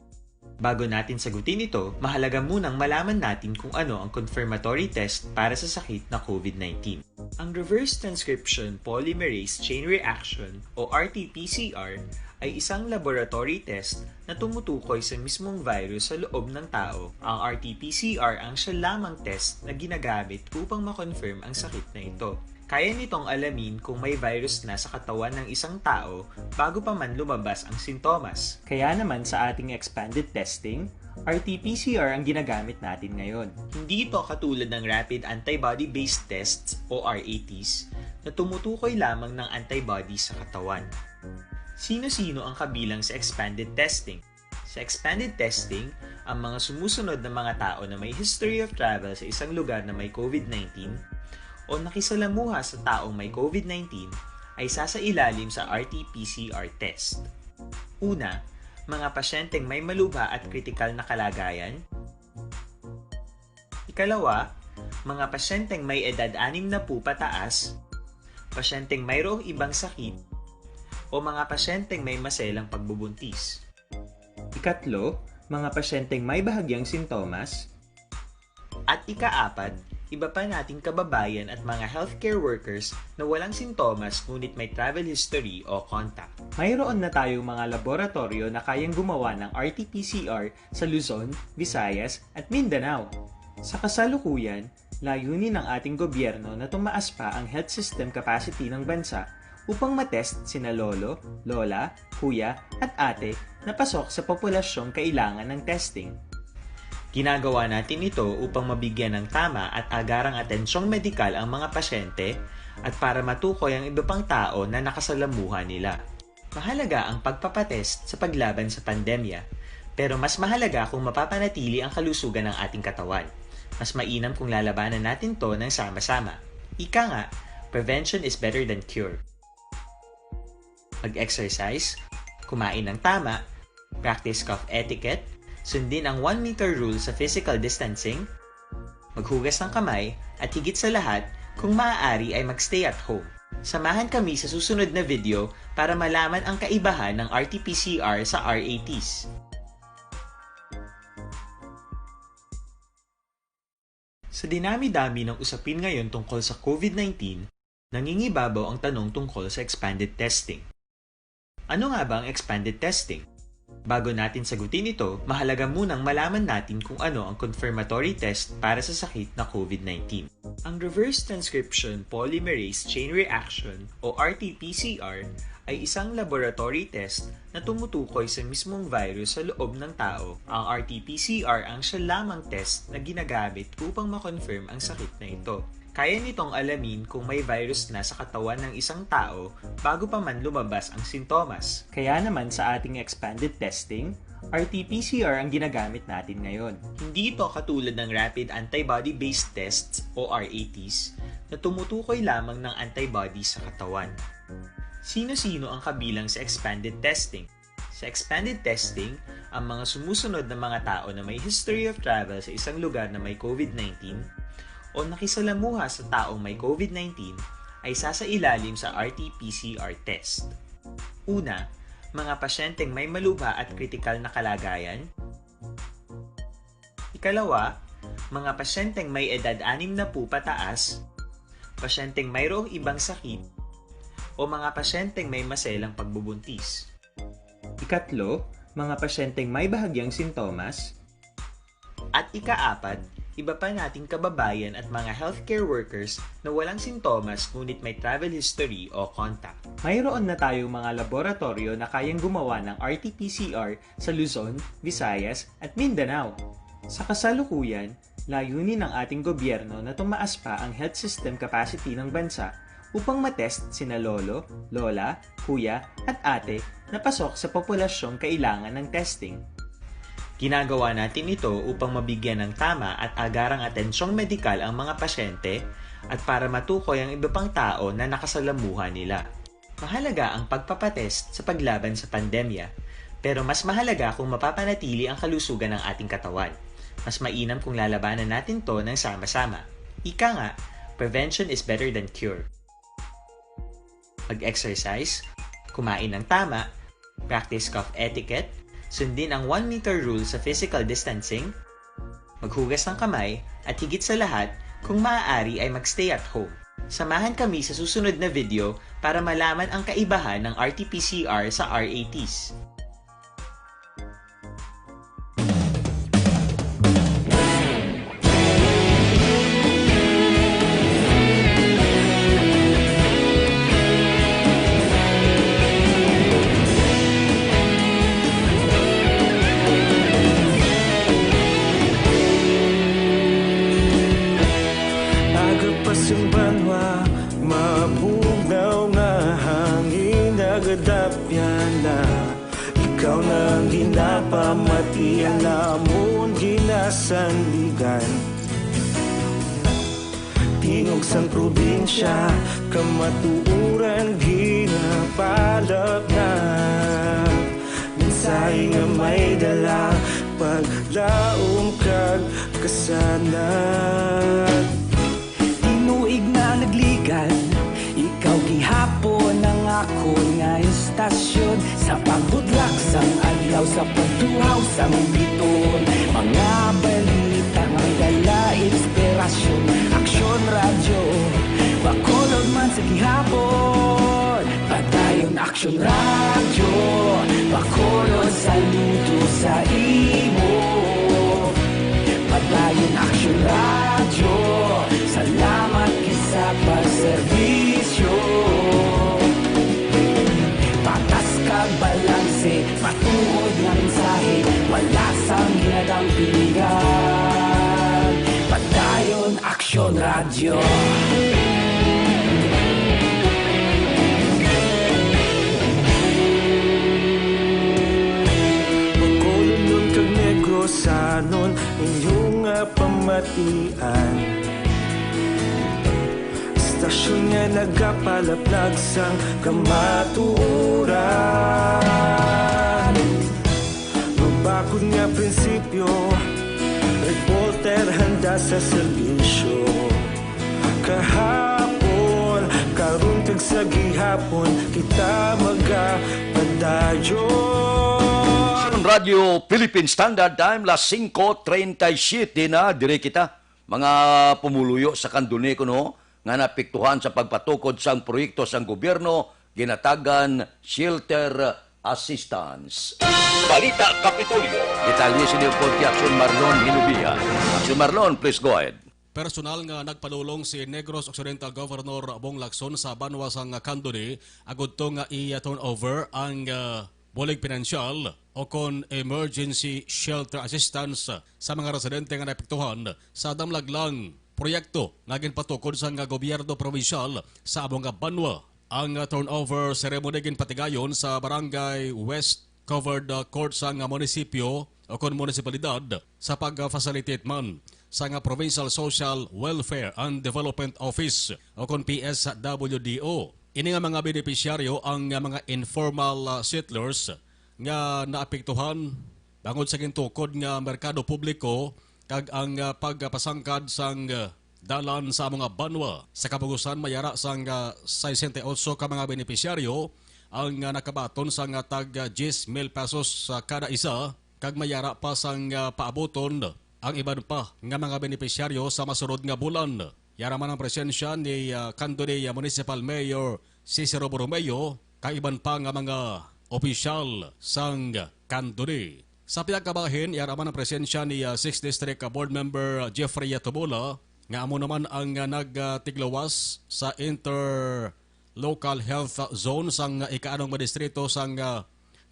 Bago natin sagutin ito, mahalaga munang malaman natin kung ano ang confirmatory test para sa sakit na COVID-19. Ang reverse transcription polymerase chain reaction o RT-PCR ay isang laboratory test na tumutukoy sa mismong virus sa loob ng tao. Ang RT-PCR ang siya lamang test na ginagamit upang makonfirm ang sakit na ito. Kaya nitong alamin kung may virus na sa katawan ng isang tao bago pa man lumabas ang sintomas. Kaya naman sa ating expanded testing, RT-PCR ang ginagamit natin ngayon. Hindi ito katulad ng rapid antibody-based tests o RATs na tumutukoy lamang ng antibodies sa katawan. Sino-sino ang kabilang sa expanded testing? Sa expanded testing, ang mga sumusunod na mga tao na may history of travel sa isang lugar na may COVID-19 o nakisalamuha sa taong may COVID-19 ay sasailalim sa RT-PCR test. Una, mga pasyenteng may malubha at kritikal na kalagayan. Ikalawa, mga pasyenteng may edad 60 pataas, pasyenteng mayroong ibang sakit, o mga pasyenteng may maselang pagbubuntis. Ikatlo, mga pasyenteng may bahagyang sintomas. At ikaapat, iba pa nating kababayan at mga healthcare workers na walang sintomas ngunit may travel history o contact. Mayroon na tayong mga laboratorio na kayang gumawa ng RT-PCR sa Luzon, Visayas at Mindanao. Sa kasalukuyan, layunin ng ating gobyerno na tumaas pa ang health system capacity ng bansa upang matest sina lolo, lola, kuya at ate na pasok sa populasyong kailangan ng testing. Ginagawa natin ito upang mabigyan ng tama at agarang atensyong medikal ang mga pasyente at para matukoy ang iba pang tao na nakasalamuha nila. Mahalaga ang pagpapatest sa paglaban sa pandemya, pero mas mahalaga kung mapapanatili ang kalusugan ng ating katawan. Mas mainam kung lalabanan natin to ng sama-sama. Ika nga, prevention is better than cure. Mag-exercise, kumain ng tama, practice cough etiquette, sundin ang 1 meter rule sa physical distancing, maghugas ng kamay, at higit sa lahat, kung maaari ay magstay at home. Samahan kami sa susunod na video para malaman ang kaibahan ng RT-PCR sa RATs. Sa dinami-dami ng usapin ngayon tungkol sa COVID-19, nangingibabaw ang tanong tungkol sa expanded testing. Ano nga ba ang expanded testing? Bago natin sagutin ito, mahalaga munang malaman natin kung ano ang confirmatory test para sa sakit na COVID-19. Ang reverse transcription polymerase chain reaction o RT-PCR ay isang laboratory test na tumutukoy sa mismong virus sa loob ng tao. Ang RT-PCR ang siya lamang test na ginagamit upang makonfirm ang sakit na ito. Kaya nitong alamin kung may virus na sa katawan ng isang tao bago pa man lumabas ang sintomas. Kaya naman sa ating expanded testing, RT-PCR ang ginagamit natin ngayon. Hindi ito katulad ng rapid antibody-based tests o RATs na tumutukoy lamang ng antibodies sa katawan. Sino-sino ang kabilang sa expanded testing? Sa expanded testing, ang mga sumusunod na mga tao na may history of travel sa isang lugar na may COVID-19 o nakisalamuha sa taong may COVID-19 ay sasailalim sa RT-PCR test. Una, mga pasyenteng may malubha at kritikal na kalagayan. Ikalawa, mga pasyenteng may edad 60 pataas, pasyenteng mayroong ibang sakit, o mga pasyenteng may maselang pagbubuntis. Ikatlo, mga pasyenteng may bahagyang sintomas. At ikaapat, iba pa nating kababayan at mga healthcare workers na walang sintomas ngunit may travel history o contact. Mayroon na tayong mga laboratorio na kayang gumawa ng RT-PCR sa Luzon, Visayas at Mindanao. Sa kasalukuyan, layunin ng ating gobyerno na tumaas pa ang health system capacity ng bansa upang matest sina lolo, lola, kuya at ate na pasok sa populasyong kailangan ng testing. Ginagawa natin ito upang mabigyan ng tama at agarang atensyong medikal ang mga pasyente at para matukoy ang iba pang tao na nakasalamuhan nila. Mahalaga ang pagpapatest sa paglaban sa pandemya, pero mas mahalaga kung mapapanatili ang kalusugan ng ating katawan. Mas mainam kung lalabanan natin to ng sama-sama. Ika nga, prevention is better than cure. Mag-exercise, kumain ng tama, practice cough etiquette, sundin ang 1 meter rule sa physical distancing, maghugas ng kamay, at higit sa lahat, kung maaari ay magstay at home. Samahan kami sa susunod na video para malaman ang kaibahan ng RT-PCR sa RATs. Ang banwa, mabugnaw nga hangin nagadapyan na ikaw nang ginapamatian namon ginasandigan. Tingog sang probinsya, kamatuuran ginapalap na minsay nga may dala paglaom kag kasanat. Tinuig na nagligan, ikaw gihapon ang ako nga istasyon sa pagbudlak sang adlaw sa pagtuhaw sa biton. Mga balita nga dala inspirasyon, aksyon radyo, bakolod man sa gihapon. Padayon aksyon radyo, bakolod saludo sa imo. Padayon aksyon radyo, salamat kisa pagserbisyo. Patas kag balanse, matuod nga mensahe, wala sang hinadang piligan. Padayon aksyon radyo. Pagkulunod kag negosanon, inyong pamatian. Stasyon nga nagapalaplag sang kamatuuran. Magbakod nga prinsipyo, reporter handa sa serbisyo. Kahapon, karon kag sa gihapon, kita magapadayon. Radio Philippine Standard Time, las 5:37 na dire kita. Mga pumuluyo sa kandune ko no, nga napiktuhan sa pagpatukod sang proyekto sang gobyerno, ginatagan shelter assistance. Balita Kapitolyo. Detalye si Deputy Action Marlon Hinubia. Action Marlon, please go ahead. Personal nga nagpanulong si Negros Occidental Governor Bong Lacson sa banwa sang Candone agud to nga i-turn over ang bulig pinansyal o kon emergency shelter assistance sa mga residente nga naapektuhan sa damlaglang proyekto nga ginpatukod sa gobyerno provincial sa abong banwa. Ang turnover ceremony ginpatigayon sa Barangay West Covered Court sa munisipyo o kon munisipalidad sa pag-facilitate man sa Provincial Social Welfare and Development Office o kon PSWDO. Ini nga mga benepisyaryo ang mga informal settlers nga naapektuhan bangod sa gintukod nga merkado publiko kag ang pagpasangkad sang dalan sa mga banwa. Sa kapugusan mayara sang 68 ka mga benepisyaryo ang nakabaton sa tag 10,000 pesos sa kada isa, kag mayara pa sang paaboton ang iban pa nga mga benepisyaryo sa masunod nga bulan. Yaraman ang presensya ni Candone Municipal Mayor Cicero Borromeo kag iban pa nga mga opisyal sang Candone. Sa pinakabahin, yaraman ang presensya ni 6th District Board Member Jeffrey Tobola nga amo naman ang nagtiglawas sa Interlocal Health Zone sang ikaanong madistrito sang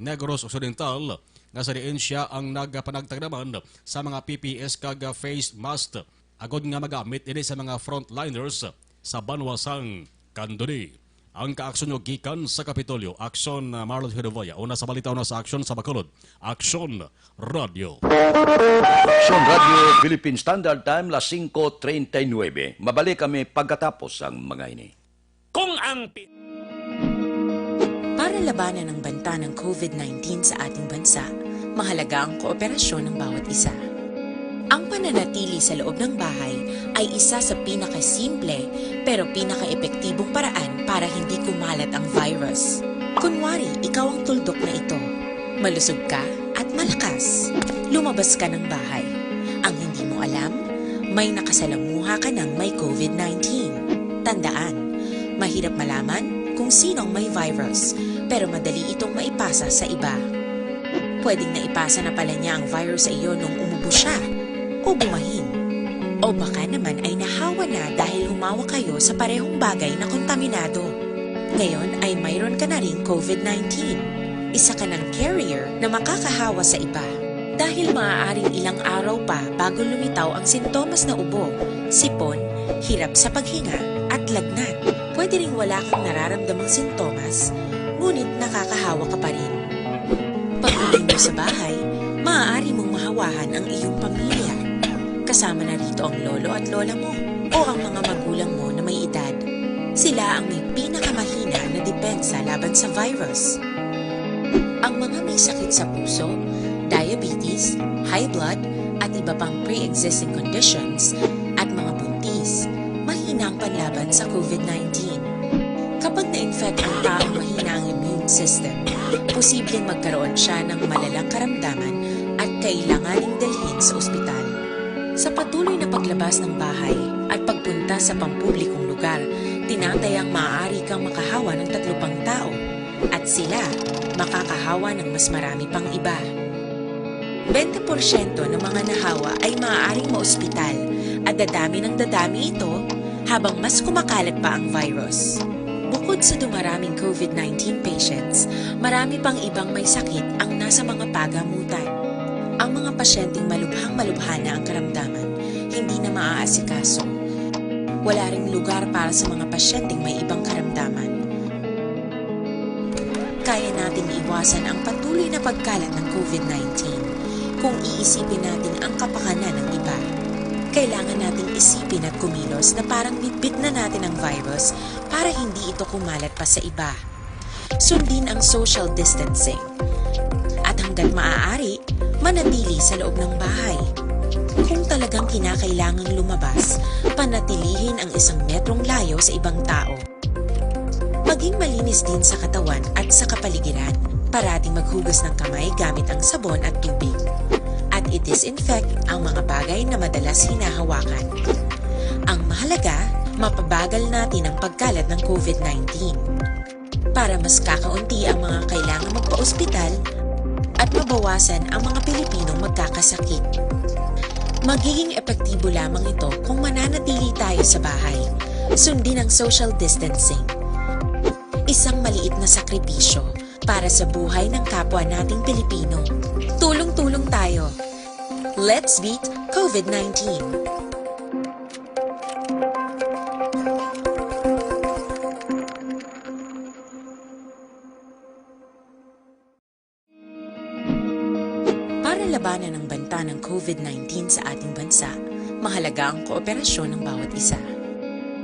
Negros Occidental nga sa diin siya ang nagpanagtag naman sa mga PPS kag face mask agod nga magamit ini sa mga frontliners sa banwasang Candone. Ang kaaksyon nyo gikan sa Kapitolyo, Aksyon Marlon Hedovaya. Una sa balita, una sa Aksyon sa Bacolod, Aksyon Radio. Aksyon Radio, Philippine Standard Time, las 5:39. Mabalik kami pagkatapos ang mga ini. Kung ang Para labanan ang banta ng COVID-19 sa ating bansa, mahalaga ang kooperasyon ng bawat isa. Ang pananatili sa loob ng bahay ay isa sa pinakasimple pero pinaka-epektibong paraan para hindi kumalat ang virus. Kunwari, ikaw ang tuldok na ito. Malusog ka at malakas. Lumabas ka ng bahay. Ang hindi mo alam, may nakasalamuha ka ng may COVID-19. Tandaan, mahirap malaman kung sinong may virus, pero madali itong maipasa sa iba. Pwedeng naipasa na pala niya ang virus sa iyo nung umubo siya o bumahin. O baka naman ay nahawa na dahil humawa kayo sa parehong bagay na kontaminado. Ngayon ay mayroon ka na rin COVID-19. Isa ka ng carrier na makakahawa sa iba. Dahil maaaring ilang araw pa bago lumitaw ang sintomas na ubo, sipon, hirap sa paghinga at lagnat. Pwede ring wala kang nararamdamang sintomas, ngunit nakakahawa ka pa rin. Pag-uwi mo sa bahay, maaari mong mahawahan ang iyong pamilya. Kasama na rito ang lolo at lola mo o ang mga magulang mo na may edad. Sila ang may pinakamahina na depensa laban sa virus. Ang mga may sakit sa puso, diabetes, high blood, at iba pang pre-existing conditions at mga buntis, mahina ang panlaban sa COVID-19. Kapag na-infect ang taong mahina ang immune system, posibleng magkaroon siya ng malalang karamdaman at kailanganing dalhin sa ospital. Sa patuloy na paglabas ng bahay at pagpunta sa pampublikong lugar, tinatayang maaari kang makahawa ng 3 pang tao at sila makakahawa ng mas marami pang iba. 20% ng mga nahawa ay maaaring maospital at dadami ng dadami ito habang mas kumakalat pa ang virus. Bukod sa dumaraming COVID-19 patients, marami pang ibang may sakit ang nasa mga pagamutan. Ang mga pasyenteng malubhang-malubha na ang karamdaman, hindi na maaasikaso. Wala ring lugar para sa mga pasyenteng may ibang karamdaman. Kaya natin iwasan ang patuloy na pagkalat ng COVID-19 kung iisipin natin ang kapakanan ng iba. Kailangan nating isipin at kumilos na parang bitbit na natin ang virus para hindi ito kumalat pa sa iba. Sundin ang social distancing. At hanggat maaari, manatili sa loob ng bahay. Kung talagang kinakailangang lumabas, panatilihin ang 1 metrong layo sa ibang tao. Maging malinis din sa katawan at sa kapaligiran. Parating maghugas ng kamay gamit ang sabon at tubig. At i-disinfect ang mga bagay na madalas hinahawakan. Ang mahalaga, mapabagal natin ang pagkalat ng COVID-19. Para mas kakaunti ang mga kailangang magpa-ospital at mabawasan ang mga Pilipinong magkakasakit. Magiging epektibo lamang ito kung mananatili tayo sa bahay. Sundin ang social distancing. Isang maliit na sakripisyo para sa buhay ng kapwa nating Pilipino. Tulong-tulong tayo. Let's beat COVID-19. Para labanan ang banta ng COVID-19 sa ating bansa, mahalaga ang kooperasyon ng bawat isa.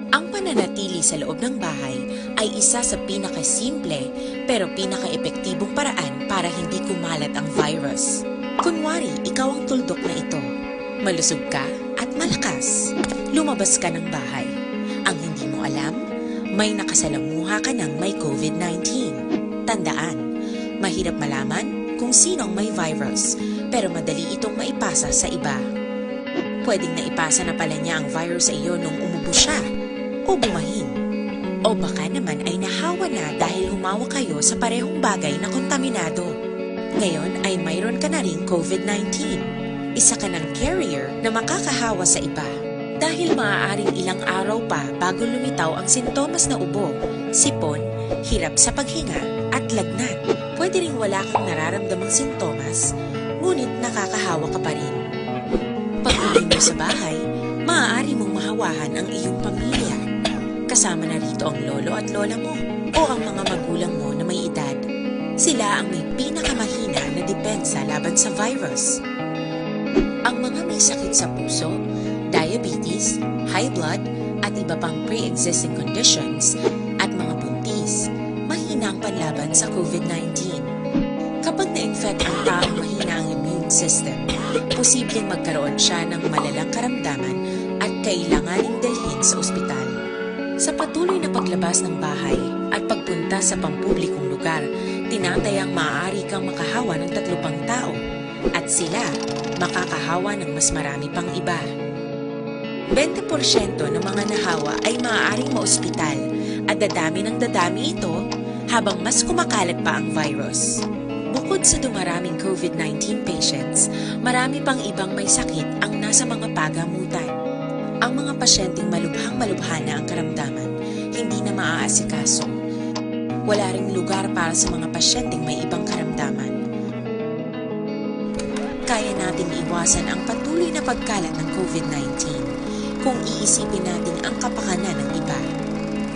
Ang pananatili sa loob ng bahay ay isa sa pinakasimple pero pinaka-epektibong paraan para hindi kumalat ang virus. Kunwari, ikaw ang tuldok na ito. Malusog ka at malakas. Lumabas ka ng bahay. Ang hindi mo alam, may nakasalamuha ka ng may COVID-19. Tandaan, mahirap malaman kung sinong may virus, pero madali itong maipasa sa iba. Pwedeng naipasa na pala niya ang virus sa iyo nung umubo siya o bumahin. O baka naman ay nahawa na dahil humawa kayo sa parehong bagay na kontaminado. Ngayon ay mayroon ka na ring COVID-19. Isa ka ng carrier na makakahawa sa iba. Dahil maaaring ilang araw pa bago lumitaw ang sintomas na ubo, sipon, hirap sa paghinga at lagnat. Pwede ring wala kang nararamdamang sintomas, ngunit nakakahawa ka pa rin. Pag-uwi mo sa bahay, maaari mong mahawahan ang iyong pamilya. Kasama na rito ang lolo at lola mo o ang mga magulang mo na may edad. Sila ang may pinakamahina na depensa laban sa virus. Ang mga may sakit sa puso, diabetes, high blood, at iba pang pre-existing conditions, at mga buntis, mahina ang panlaban sa COVID-19. Kapag na-infect ang taong mahina ang immune system, posibleng magkaroon siya ng malalang karamdaman at kailanganing dalhin sa ospital. Sa patuloy na paglabas ng bahay at pagpunta sa pampublikong lugar, tinatayang maaari kang makahawa ng 3 pang tao at sila makakahawa ng mas marami pang iba. 20% ng mga nahawa ay maaaring maospital at dadami ng dadami ito habang mas kumakalat pa ang virus. Bukod sa dumaraming COVID-19 patients, marami pang ibang may sakit ang nasa mga pagamutan. Ang mga pasyenteng malubhang-malubha na ang karamdaman, hindi na maaasikaso. Wala ring lugar para sa mga pasyenteng may ibang karamdaman. Kaya nating iwasan ang patuloy na pagkalat ng COVID-19 kung iisipin natin ang kapakanan ng iba.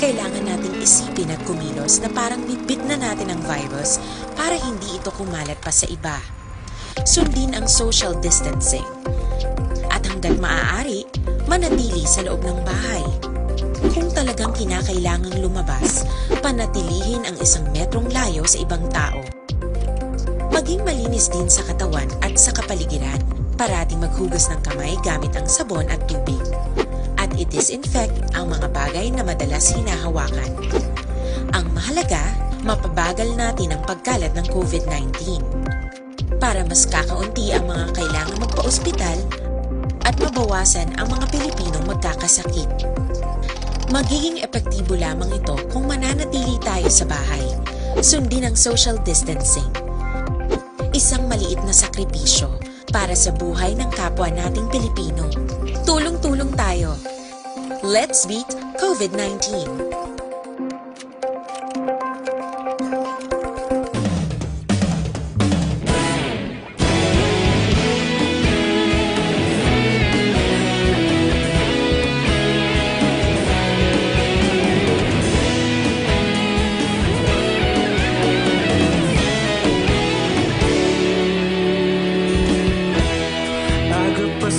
Kailangan nating isipin at kumilos na parang bitbit na natin ang virus para hindi ito kumalat pa sa iba. Sundin ang social distancing. At hanggat maaari, manatili sa loob ng bahay. Kung talagang kinakailangang lumabas, panatilihin ang 1 metrong layo sa ibang tao. Maging malinis din sa katawan at sa kapaligiran. Parating maghugas ng kamay gamit ang sabon at tubig. At i-disinfect ang mga bagay na madalas hinahawakan. Ang mahalaga, mapabagal natin ang pagkalat ng COVID-19. Para mas kakaunti ang mga kailangang magpa-ospital at mabawasan ang mga Pilipinong magkakasakit. Magiging epektibo lamang ito kung mananatili tayo sa bahay. Sundin ang social distancing. Isang maliit na sakripisyo para sa buhay ng kapwa nating Pilipino. Tulong-tulong tayo. Let's beat COVID-19.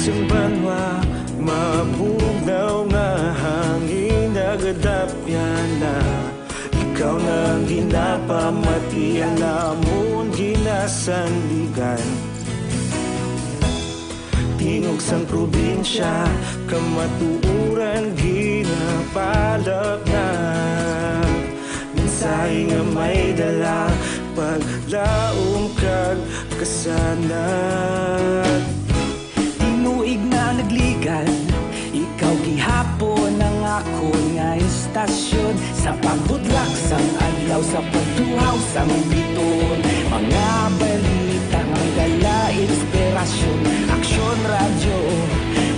Yung banwa, mabugaw nga hangin nagadapyan na. Ikaw nang ginapamatian namon ginasandigan. Tingog sang probinsya, kamatuuran ginapalap na. Mensahe nga may dala, paglaom kag kasanat. Tinuig na nagligan, ikaw gihapon ang ako nga istasyon. Sa pagbudlak sang adlaw, sa pagtuhaw sang biton. Mga balita ang dala, inspirasyon, aksyon radyo.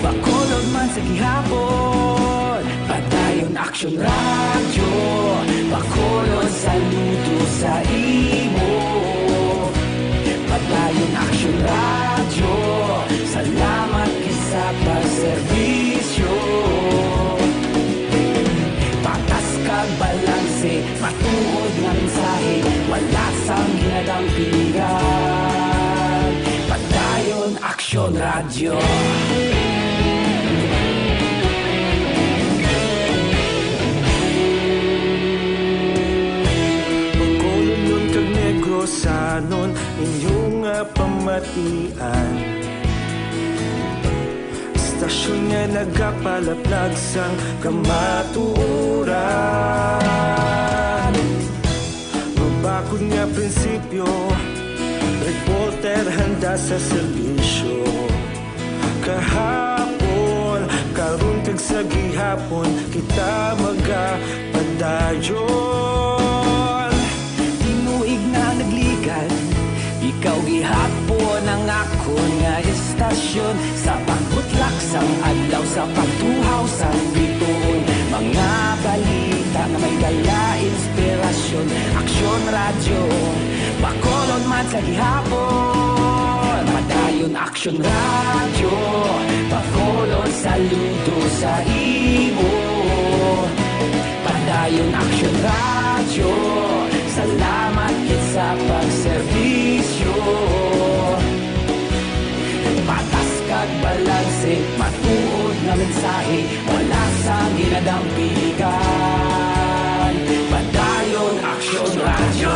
Bakolod man sa gihapon, padayon aksyon radyo. Bakolod saludo sa imo, padayon aksyon radyo. Salamat kisa pagserbisyo. Patas kag balanse, matuod nga mensahe, wala sang ginadampingan. Padayon aksyon radyo. Pagkolon kag Negros sanon inyong pamatian. Stasyon nga nagapalaplag sang kamatuuran. Mabakod nga prinsipyo, reporter handa sa serbisyo. Kahapon, karon kag sa gihapon, kita magapadayon. Tinuig na nagligan, ikaw gihapon ang akon nga istasyon. Sa pagbutlak sang adlaw, sa pagtuhaw sang bituon, mga balita nga may dala inspirasyon. Aksyon radyo, Bacolod man sa gihapon. Padayon Aksyon radyo, Bacolod saludo sa imo. Padayon Aksyon radyo, salamat kit sa pagserbisyo. Patas kag balanse, matuod na mensahe, wala sa ginadampilikan. Padayon Aksyon radyo.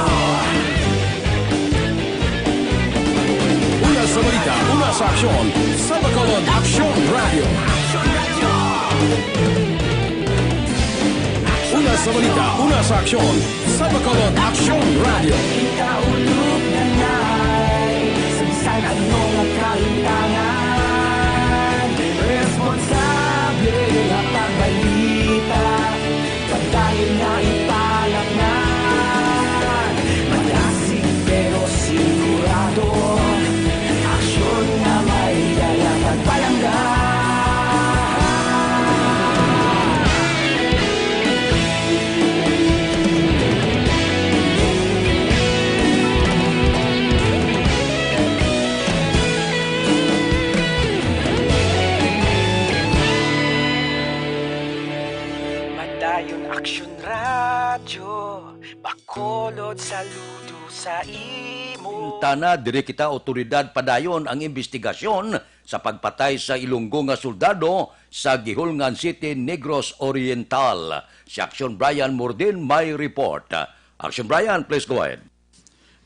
Una sa balita, una sa aksyon, sa Bacolod Aksyon Radio. Una sa balita, una sa aksyon, sa Bacolod Aksyon Radio. Kita ulog na na'y sansan at mga kahintangan. Responsable na pagbalita, pagdayon na ipalaknan. Malasig pero sigurado, aksyon na may dala pagpalanggan. Padayon Aksyon radyo, Bacolod saludo sa imo. Tana, diri kita otoridad padayon ang investigasyon sa pagpatay sa Ilonggo nga soldado sa Gihulngan City, Negros Oriental. Si Action Brian Mordin may report. Action Brian, please go ahead.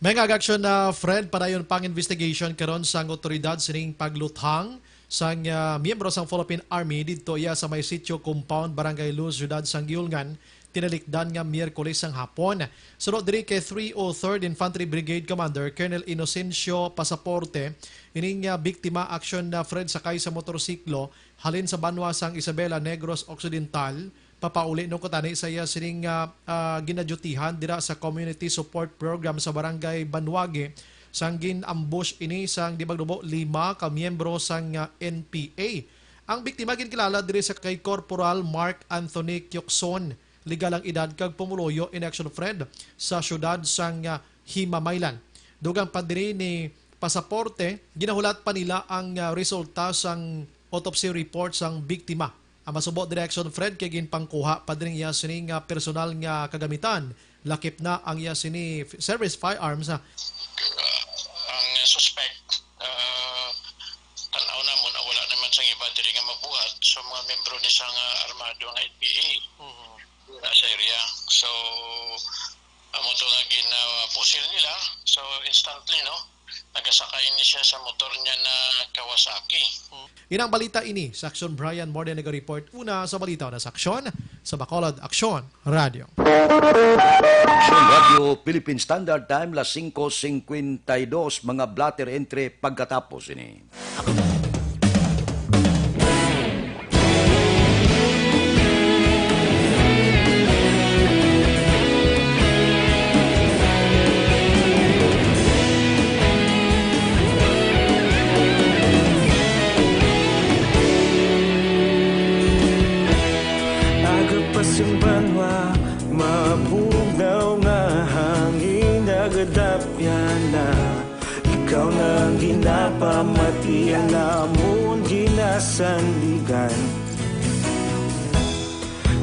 May action na Fred padayon pang investigation karon sang otoridad sining pagluthang sang miyembro sang Philippine Army didto iya sa may sitio compound Barangay Luz, Ciudad sang Gihulngan, tinalikdan nga Miyerkules sang hapon. Sunod diri kay 303rd Infantry Brigade Commander Colonel Inocencio Pasaporte, ining biktima action na Fred sakay sa motorsiklo halin sa banwa sang Isabela, Negros Occidental. Papauli no kutani saya sining ginadyutihan dira sa community support program sa Barangay Banwage. Sanggin ambush ini sang dibagdubo 5 ka miyembro sang NPA. Ang biktima ginkilala diri sa kay Corporal Mark Anthony Kyokson, legal ang edad kag pumuloyo in action Fred sa syudad sang Himamaylan. Dugang pa diri ni Pasaporte, ginahulat pa nila ang resulta sang autopsy report sang biktima. Ang masubo direction Fred kay ginpangkuha pa diri iya sining personal nga kagamitan. Lakip na ang iya sini service firearms. Ang suspect tanaw na mo na wala naman sang iba diri nga mabuhat, so mga membro ni sang armado nga NPA na sa area. So amo to nga ginapusil nila, so instantly nagasakay ni siya sa motor niya na Kawasaki. Inang balita ini sa Action Brian Morden nag-report una sa balita na sa Aksyon sa Bacolod Aksyon Radio. Action Radio Philippine Standard Time las 5:52 mga blatter entry pagkatapos ini. Yung banwa, mabugnaw nga hangin nagadapyan na. Ikaw nang ginapamatian namon ginasandigan.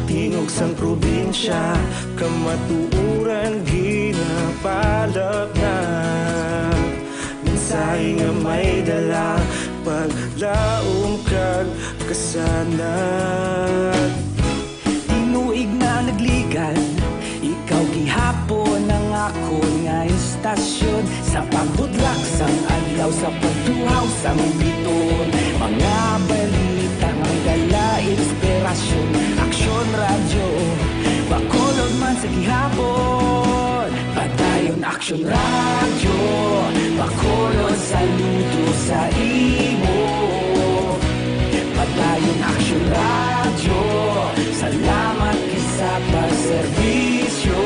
Tingog sang probinsya, kamatuuran ginapalap na. Mensahe nga may dala, paglaom kag kasanat. Tinuig na nagligan, ikaw gihapon ang akon nga istasyon. Sa pagbudlak sang adlaw, sa pagtuhaw sang biton, mga balita nga dala inspirasyon. Aksyon radyo, Bacolod man sa gihapon. Padayon Aksyon Action Radio, Bacolod saludo sa imo. Padayon Action Radio, salamat kisa pagserbisyo.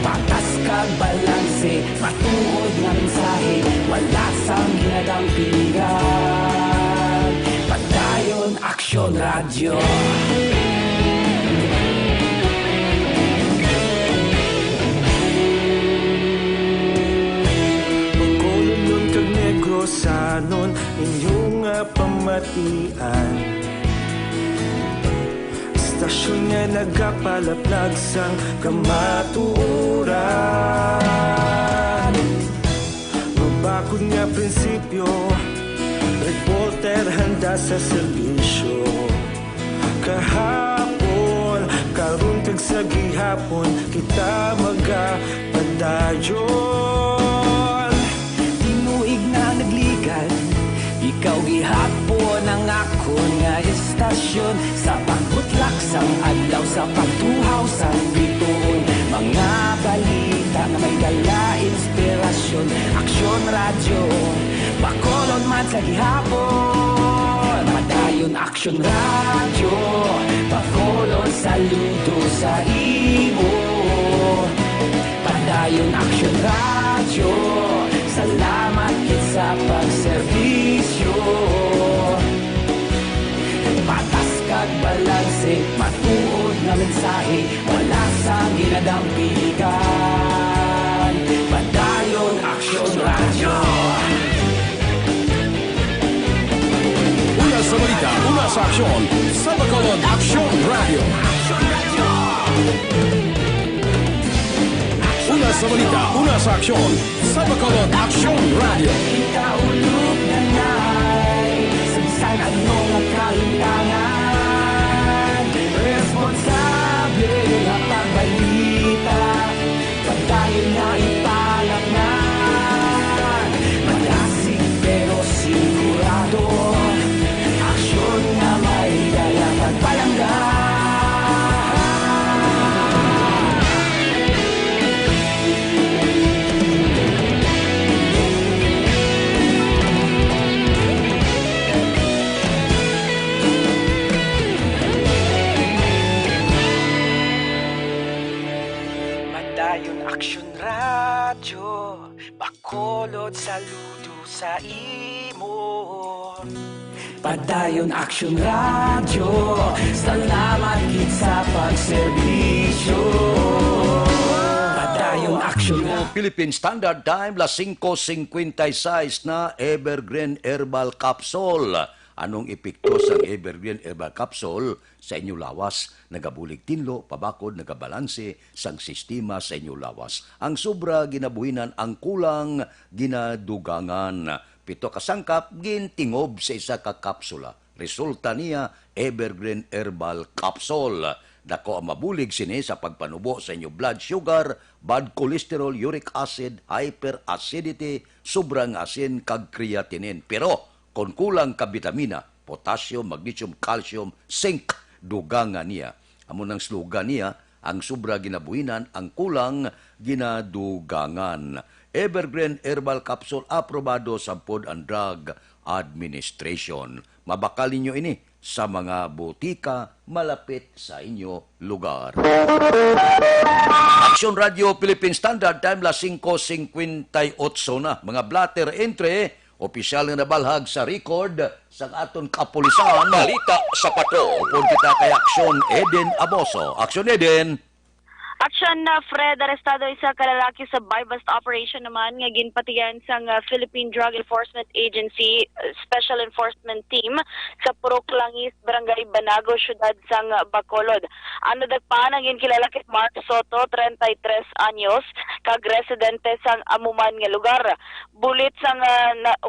Patas kag balanse, matuod nga mensahe, wala sang ginadang pilihan. Padayon Action Radio. Sanon inyong pamatian, stasyon nga nagapalaplag sang kamatuoran. Mabakod nga prinsipyo, reporter handa sa serbisyo. Kahapon, karon kag sa gihapon, kita magapadayon. Ikaw gihapon ang ako nga istasyon, sa pagbutlak sang adlaw, sa pagtuhaw sang bituon. Mga balita na may dala inspirasyon. Action Radio, Bacolod man sa gihapon. Padayon Action Radio, Bacolod saludo sa imo. Padayon Action Radio, salamat sa pagserbisyo. Patas kag balanse, matuod nga mensahe, wala sang ginadang pilihan. Padayon Action Radio. Una sa balita, una sa aksyon, sa Bacolod Action Radio. Una sa balita, una sa aksyon, sa Bacolod Action Radio. Kaulog na na'y samsan ano nga kalintangan. Responsable nga pagbalita, pagdayon na ipalaknan. Malasig pero sigurado, aksyon nga may dala pagpalanggan. Action Radio, Bacolod saludo sa imo. Padayon Action Radio, salamat gid sa pagserbisyo. Padayon Action Radio. Philippine Standard Time, las 5:56 na Evergreen Herbal Capsule. Anong epekto sa Evergreen Herbal Capsule sa inyo lawas? Nagabulig tinlo, pabakod, nagabalanse sang sistema sa inyo lawas. Ang sobra ginabuhinan, ang kulang ginadugangan. 7 kasangkap gintingob sa isa ka kapsula. Resulta niya Evergreen Herbal Capsule. Dako ang mabulig sini sa pagpanubo sa inyo blood sugar, bad cholesterol, uric acid, hyperacidity, sobrang asin kag creatinine. Pero kung kulang ka vitamina, potassium, magnesium, calcium, zinc, dugangan niya. Amo ng slogan niya, ang sobra ginabuhinan, ang kulang ginadugangan. Evergreen Herbal Capsule aprobado sa Food and Drug Administration. Mabakal ninyo ini sa mga butika malapit sa inyo lugar. Action Radio Philippine Standard Time, las 5:58 na. Mga blatter entry, opisyal na nabalhag sa record sa aton kapulisan. Balita sa pato. Upon kita kay Action Eden Aboso. Action Eden. Action na Fred, arestado isa kalalaki sa buy-bust operation naman nga ginpatigan sang Philippine Drug Enforcement Agency Special Enforcement Team sa Purok Langis, Barangay Banago, Syudad sang Bacolod. Ano dagpaan ang ginkilala kay Mark Soto, 33 anyos, kag residente sang amuman nga lugar. Bulit sang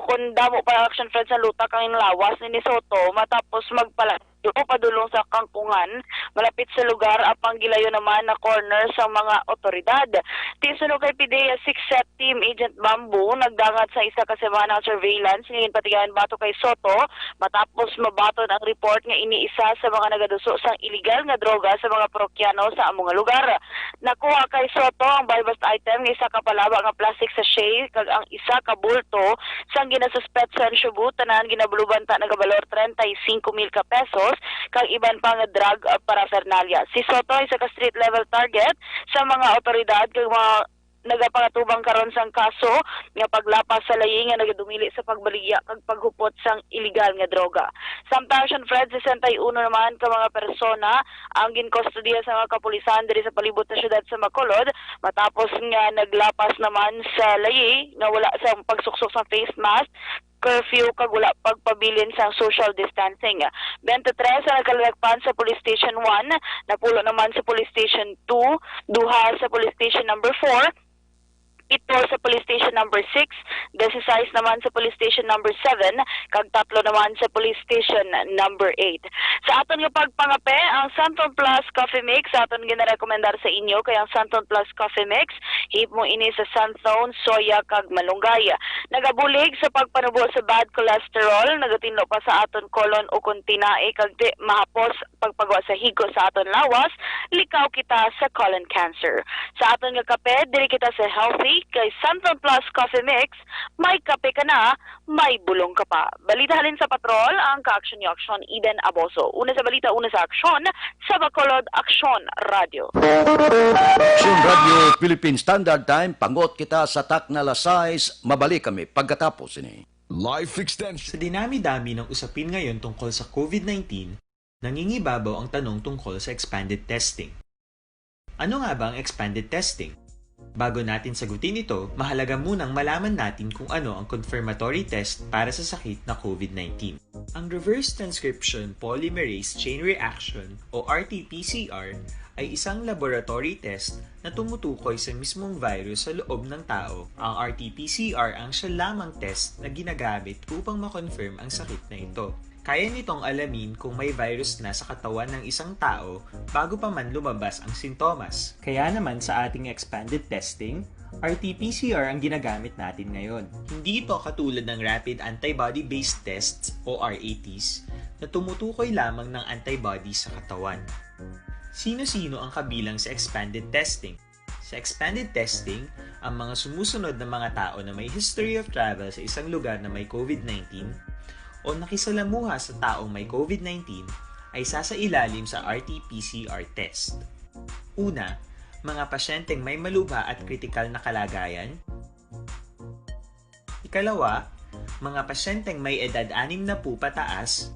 kung damo pa Action Fred sa lutak ang lawas ni Soto matapos magpala padulong sa Kangkungan, malapit sa lugar apang gilayo naman na corner sa mga otoridad. Tinsunog kay PIDEA 6 Team Agent Bamboo nagdangat sa isa ka semana surveillance ngayon patigayan bato kay Soto matapos mabaton ang report nga iniisa sa mga nagaduso sang illegal nga droga sa mga parokyano sa among nga lugar. Nakuha kay Soto ang buy-bust item nga isa ka palaba nga plastic sachet kag ang isa ka bulto sang ginasuspect sa Cebu tanan ginabuluban ta nagabalor 35,000 ka pesos kag iban pa nga drug paraphernalia. Si Soto isa ka street level target sa mga otoridad kag mga nagapangatubang karon sang kaso nga paglapas sa layi nga nagadumili sa pagbaligya kag paghupot sang illegal nga droga. Samtang Fred 61 naman ka mga persona ang ginkustodiya sa mga kapulisan diri sa palibot na syudad sa Bacolod matapos nga naglapas naman sa layi nga wala sa pagsuksok sa face mask, curfew kag wala pagpabilin sa social distancing. 23 sa nagkalagpan sa Police Station 1, napulo naman sa Police Station 2, duha sa Police Station number 4, ito sa Police Station number 6, 16 naman sa Police Station number 7, kag tatlo naman sa Police Station number 8. Sa aton nga pagpangape, ang Santon Plus Coffee Mix, sa aton ginarekomendar sa inyo, kaya ang Santon Plus Coffee Mix, hip mo ini sa Santon, soya, kag malunggay. Nagabulig sa pagpanubo sa bad cholesterol, nagatinlo pa sa aton kolon o kuntinae, kag di mahapos pagpagawa sa higo sa aton lawas, likaw kita sa colon cancer. Sa aton nga kape, diri kita sa healthy, kay Santon Plus Coffee Mix, may kape ka na, may bulong ka pa. Balita halin sa patrol, ang ka-aksyon ni Aksyon Eden Aboso. Una sa balita, una sa aksyon, sa Bacolod Aksyon Radio. Aksyon Radio Philippine Standard Time, pangot kita sa tak na lasais, mabalik kami pagkatapos ini. Life Extension. Sa dinami-dami ng usapin ngayon tungkol sa COVID-19, nangingibabaw ang tanong tungkol sa expanded testing. Ano nga ba ang expanded testing? Bago natin sagutin ito, mahalaga munang malaman natin kung ano ang confirmatory test para sa sakit na COVID-19. Ang Reverse Transcription Polymerase Chain Reaction o RT-PCR ay isang laboratory test na tumutukoy sa mismong virus sa loob ng tao. Ang RT-PCR ang siya lamang test na ginagamit upang makonfirm ang sakit na ito. Kaya nitong alamin kung may virus na sa katawan ng isang tao bago pa man lumabas ang sintomas. Kaya naman sa ating expanded testing, RT-PCR ang ginagamit natin ngayon. Hindi ito katulad ng Rapid Antibody-Based Tests o RATs na tumutukoy lamang ng antibodies sa katawan. Sino-sino ang kabilang sa expanded testing? Sa expanded testing, ang mga sumusunod na mga tao na may history of travel sa isang lugar na may COVID-19 o nakisalamuha sa taong may COVID-19 ay sasailalim sa RT-PCR test. Una, mga pasyenteng may malubha at kritikal na kalagayan. Ikalawa, mga pasyenteng may edad 60 pataas,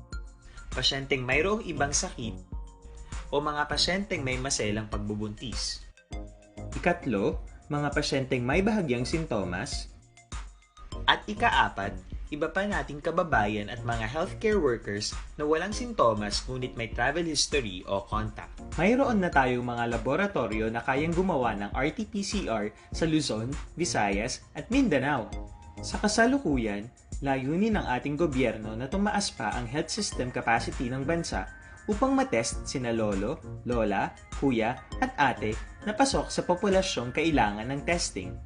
pasyenteng mayroong ibang sakit, o mga pasyenteng may maselang pagbubuntis. Ikatlo, mga pasyenteng may bahagyang sintomas. At ikaapat, iba pa nating kababayan at mga healthcare workers na walang sintomas ngunit may travel history o contact. Mayroon na tayong mga laboratorio na kayang gumawa ng RT-PCR sa Luzon, Visayas at Mindanao. Sa kasalukuyan, layunin ng ating gobyerno na tumaas pa ang health system capacity ng bansa upang matest sina lolo, lola, kuya at ate na pasok sa populasyong kailangan ng testing.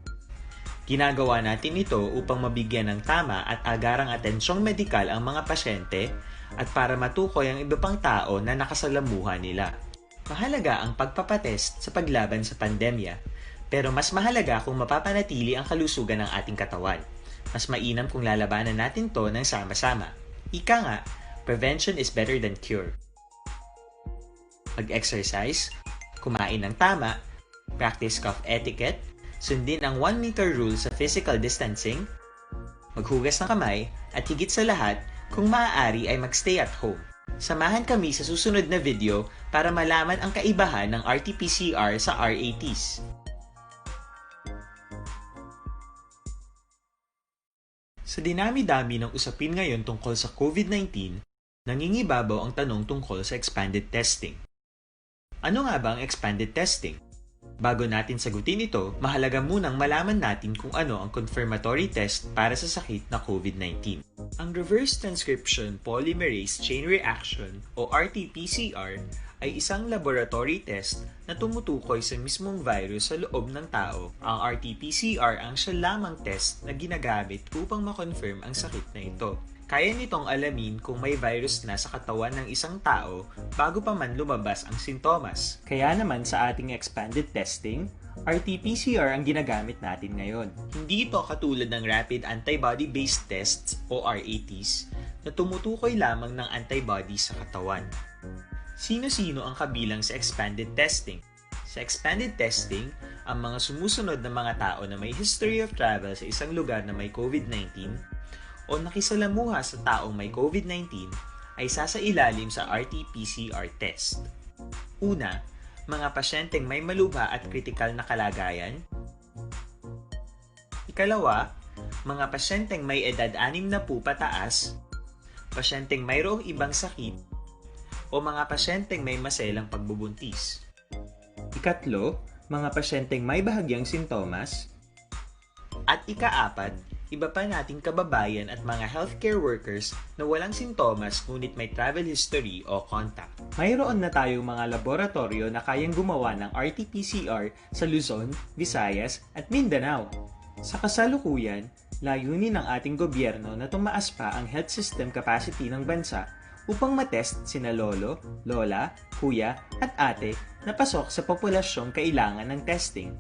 Ginagawa natin ito upang mabigyan ng tama at agarang atensyong medikal ang mga pasyente at para matukoy ang iba pang tao na nakasalamuha nila. Mahalaga ang pagpapatest sa paglaban sa pandemya, pero mas mahalaga kung mapapanatili ang kalusugan ng ating katawan. Mas mainam kung lalabanan natin to ng sama-sama. Ika nga, prevention is better than cure. Mag-exercise, kumain ng tama, practice cough etiquette, sundin ang 1 meter rule sa physical distancing, maghugas ng kamay, at higit sa lahat, kung maaari ay magstay at home. Samahan kami sa susunod na video para malaman ang kaibahan ng RT-PCR sa RATs. Sa dinami-dami ng usapin ngayon tungkol sa COVID-19, nangingibabaw ang tanong tungkol sa expanded testing. Ano nga ba ang expanded testing? Bago natin sagutin ito, mahalaga munang malaman natin kung ano ang confirmatory test para sa sakit na COVID-19. Ang reverse transcription polymerase chain reaction o RT-PCR ay isang laboratory test na tumutukoy sa mismong virus sa loob ng tao. Ang RT-PCR ang siya lamang test na ginagamit upang makonfirm ang sakit na ito. Kaya nitong alamin kung may virus na sa katawan ng isang tao bago pa man lumabas ang sintomas. Kaya naman sa ating expanded testing, RT-PCR ang ginagamit natin ngayon. Hindi ito katulad ng Rapid Antibody-Based Tests o RATs na tumutukoy lamang ng antibodies sa katawan. Sino-sino ang kabilang sa expanded testing? Sa expanded testing, ang mga sumusunod na mga tao na may history of travel sa isang lugar na may COVID-19 o nakisalamuha sa taong may COVID-19 ay sasailalim sa RT-PCR test. Una, mga pasyenteng may malubha at kritikal na kalagayan. Ikalawa, mga pasyenteng may edad 60 pataas, pasyenteng mayroong ibang sakit, o mga pasyenteng may maselang pagbubuntis. Ikatlo, mga pasyenteng may bahagyang sintomas. At ikaapat, iba pa nating kababayan at mga healthcare workers na walang sintomas ngunit may travel history o contact. Mayroon na tayong mga laboratorio na kayang gumawa ng RT-PCR sa Luzon, Visayas at Mindanao. Sa kasalukuyan, layunin ng ating gobyerno na tumaas pa ang health system capacity ng bansa upang matest sina lolo, lola, kuya at ate na pasok sa populasyong kailangan ng testing.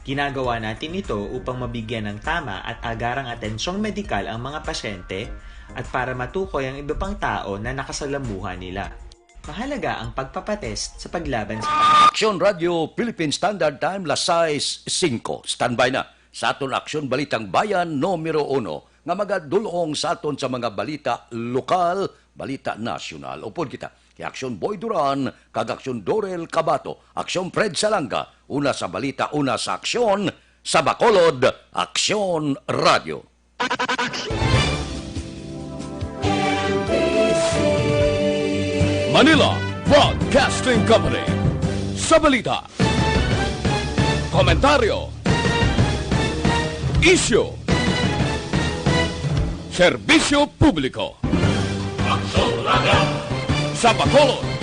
Ginagawa natin ito upang mabigyan ng tama at agarang atensyong medikal ang mga pasyente at para matukoy ang iba pang tao na nakasalamuha nila. Mahalaga ang pagpapatest sa paglaban sa Aksyon Radio Philippine Standard Time, las 6:05. Standby na sa aton Aksyon Balitang Bayan numero 1 nga magadulong sa aton sa mga balita lokal, balita nasyonal. Upod kita kay Aksyon Boy Duran, kag Aksyon Dorel Cabato, Aksyon Fred Salanga, una sa balita, una sa aksyon, sa Bacolod, Aksyon Radio. Manila Broadcasting Company. Sa balita, komentaryo, issue, serbisyo publiko. Aksyon Radio. Sa Bacolod,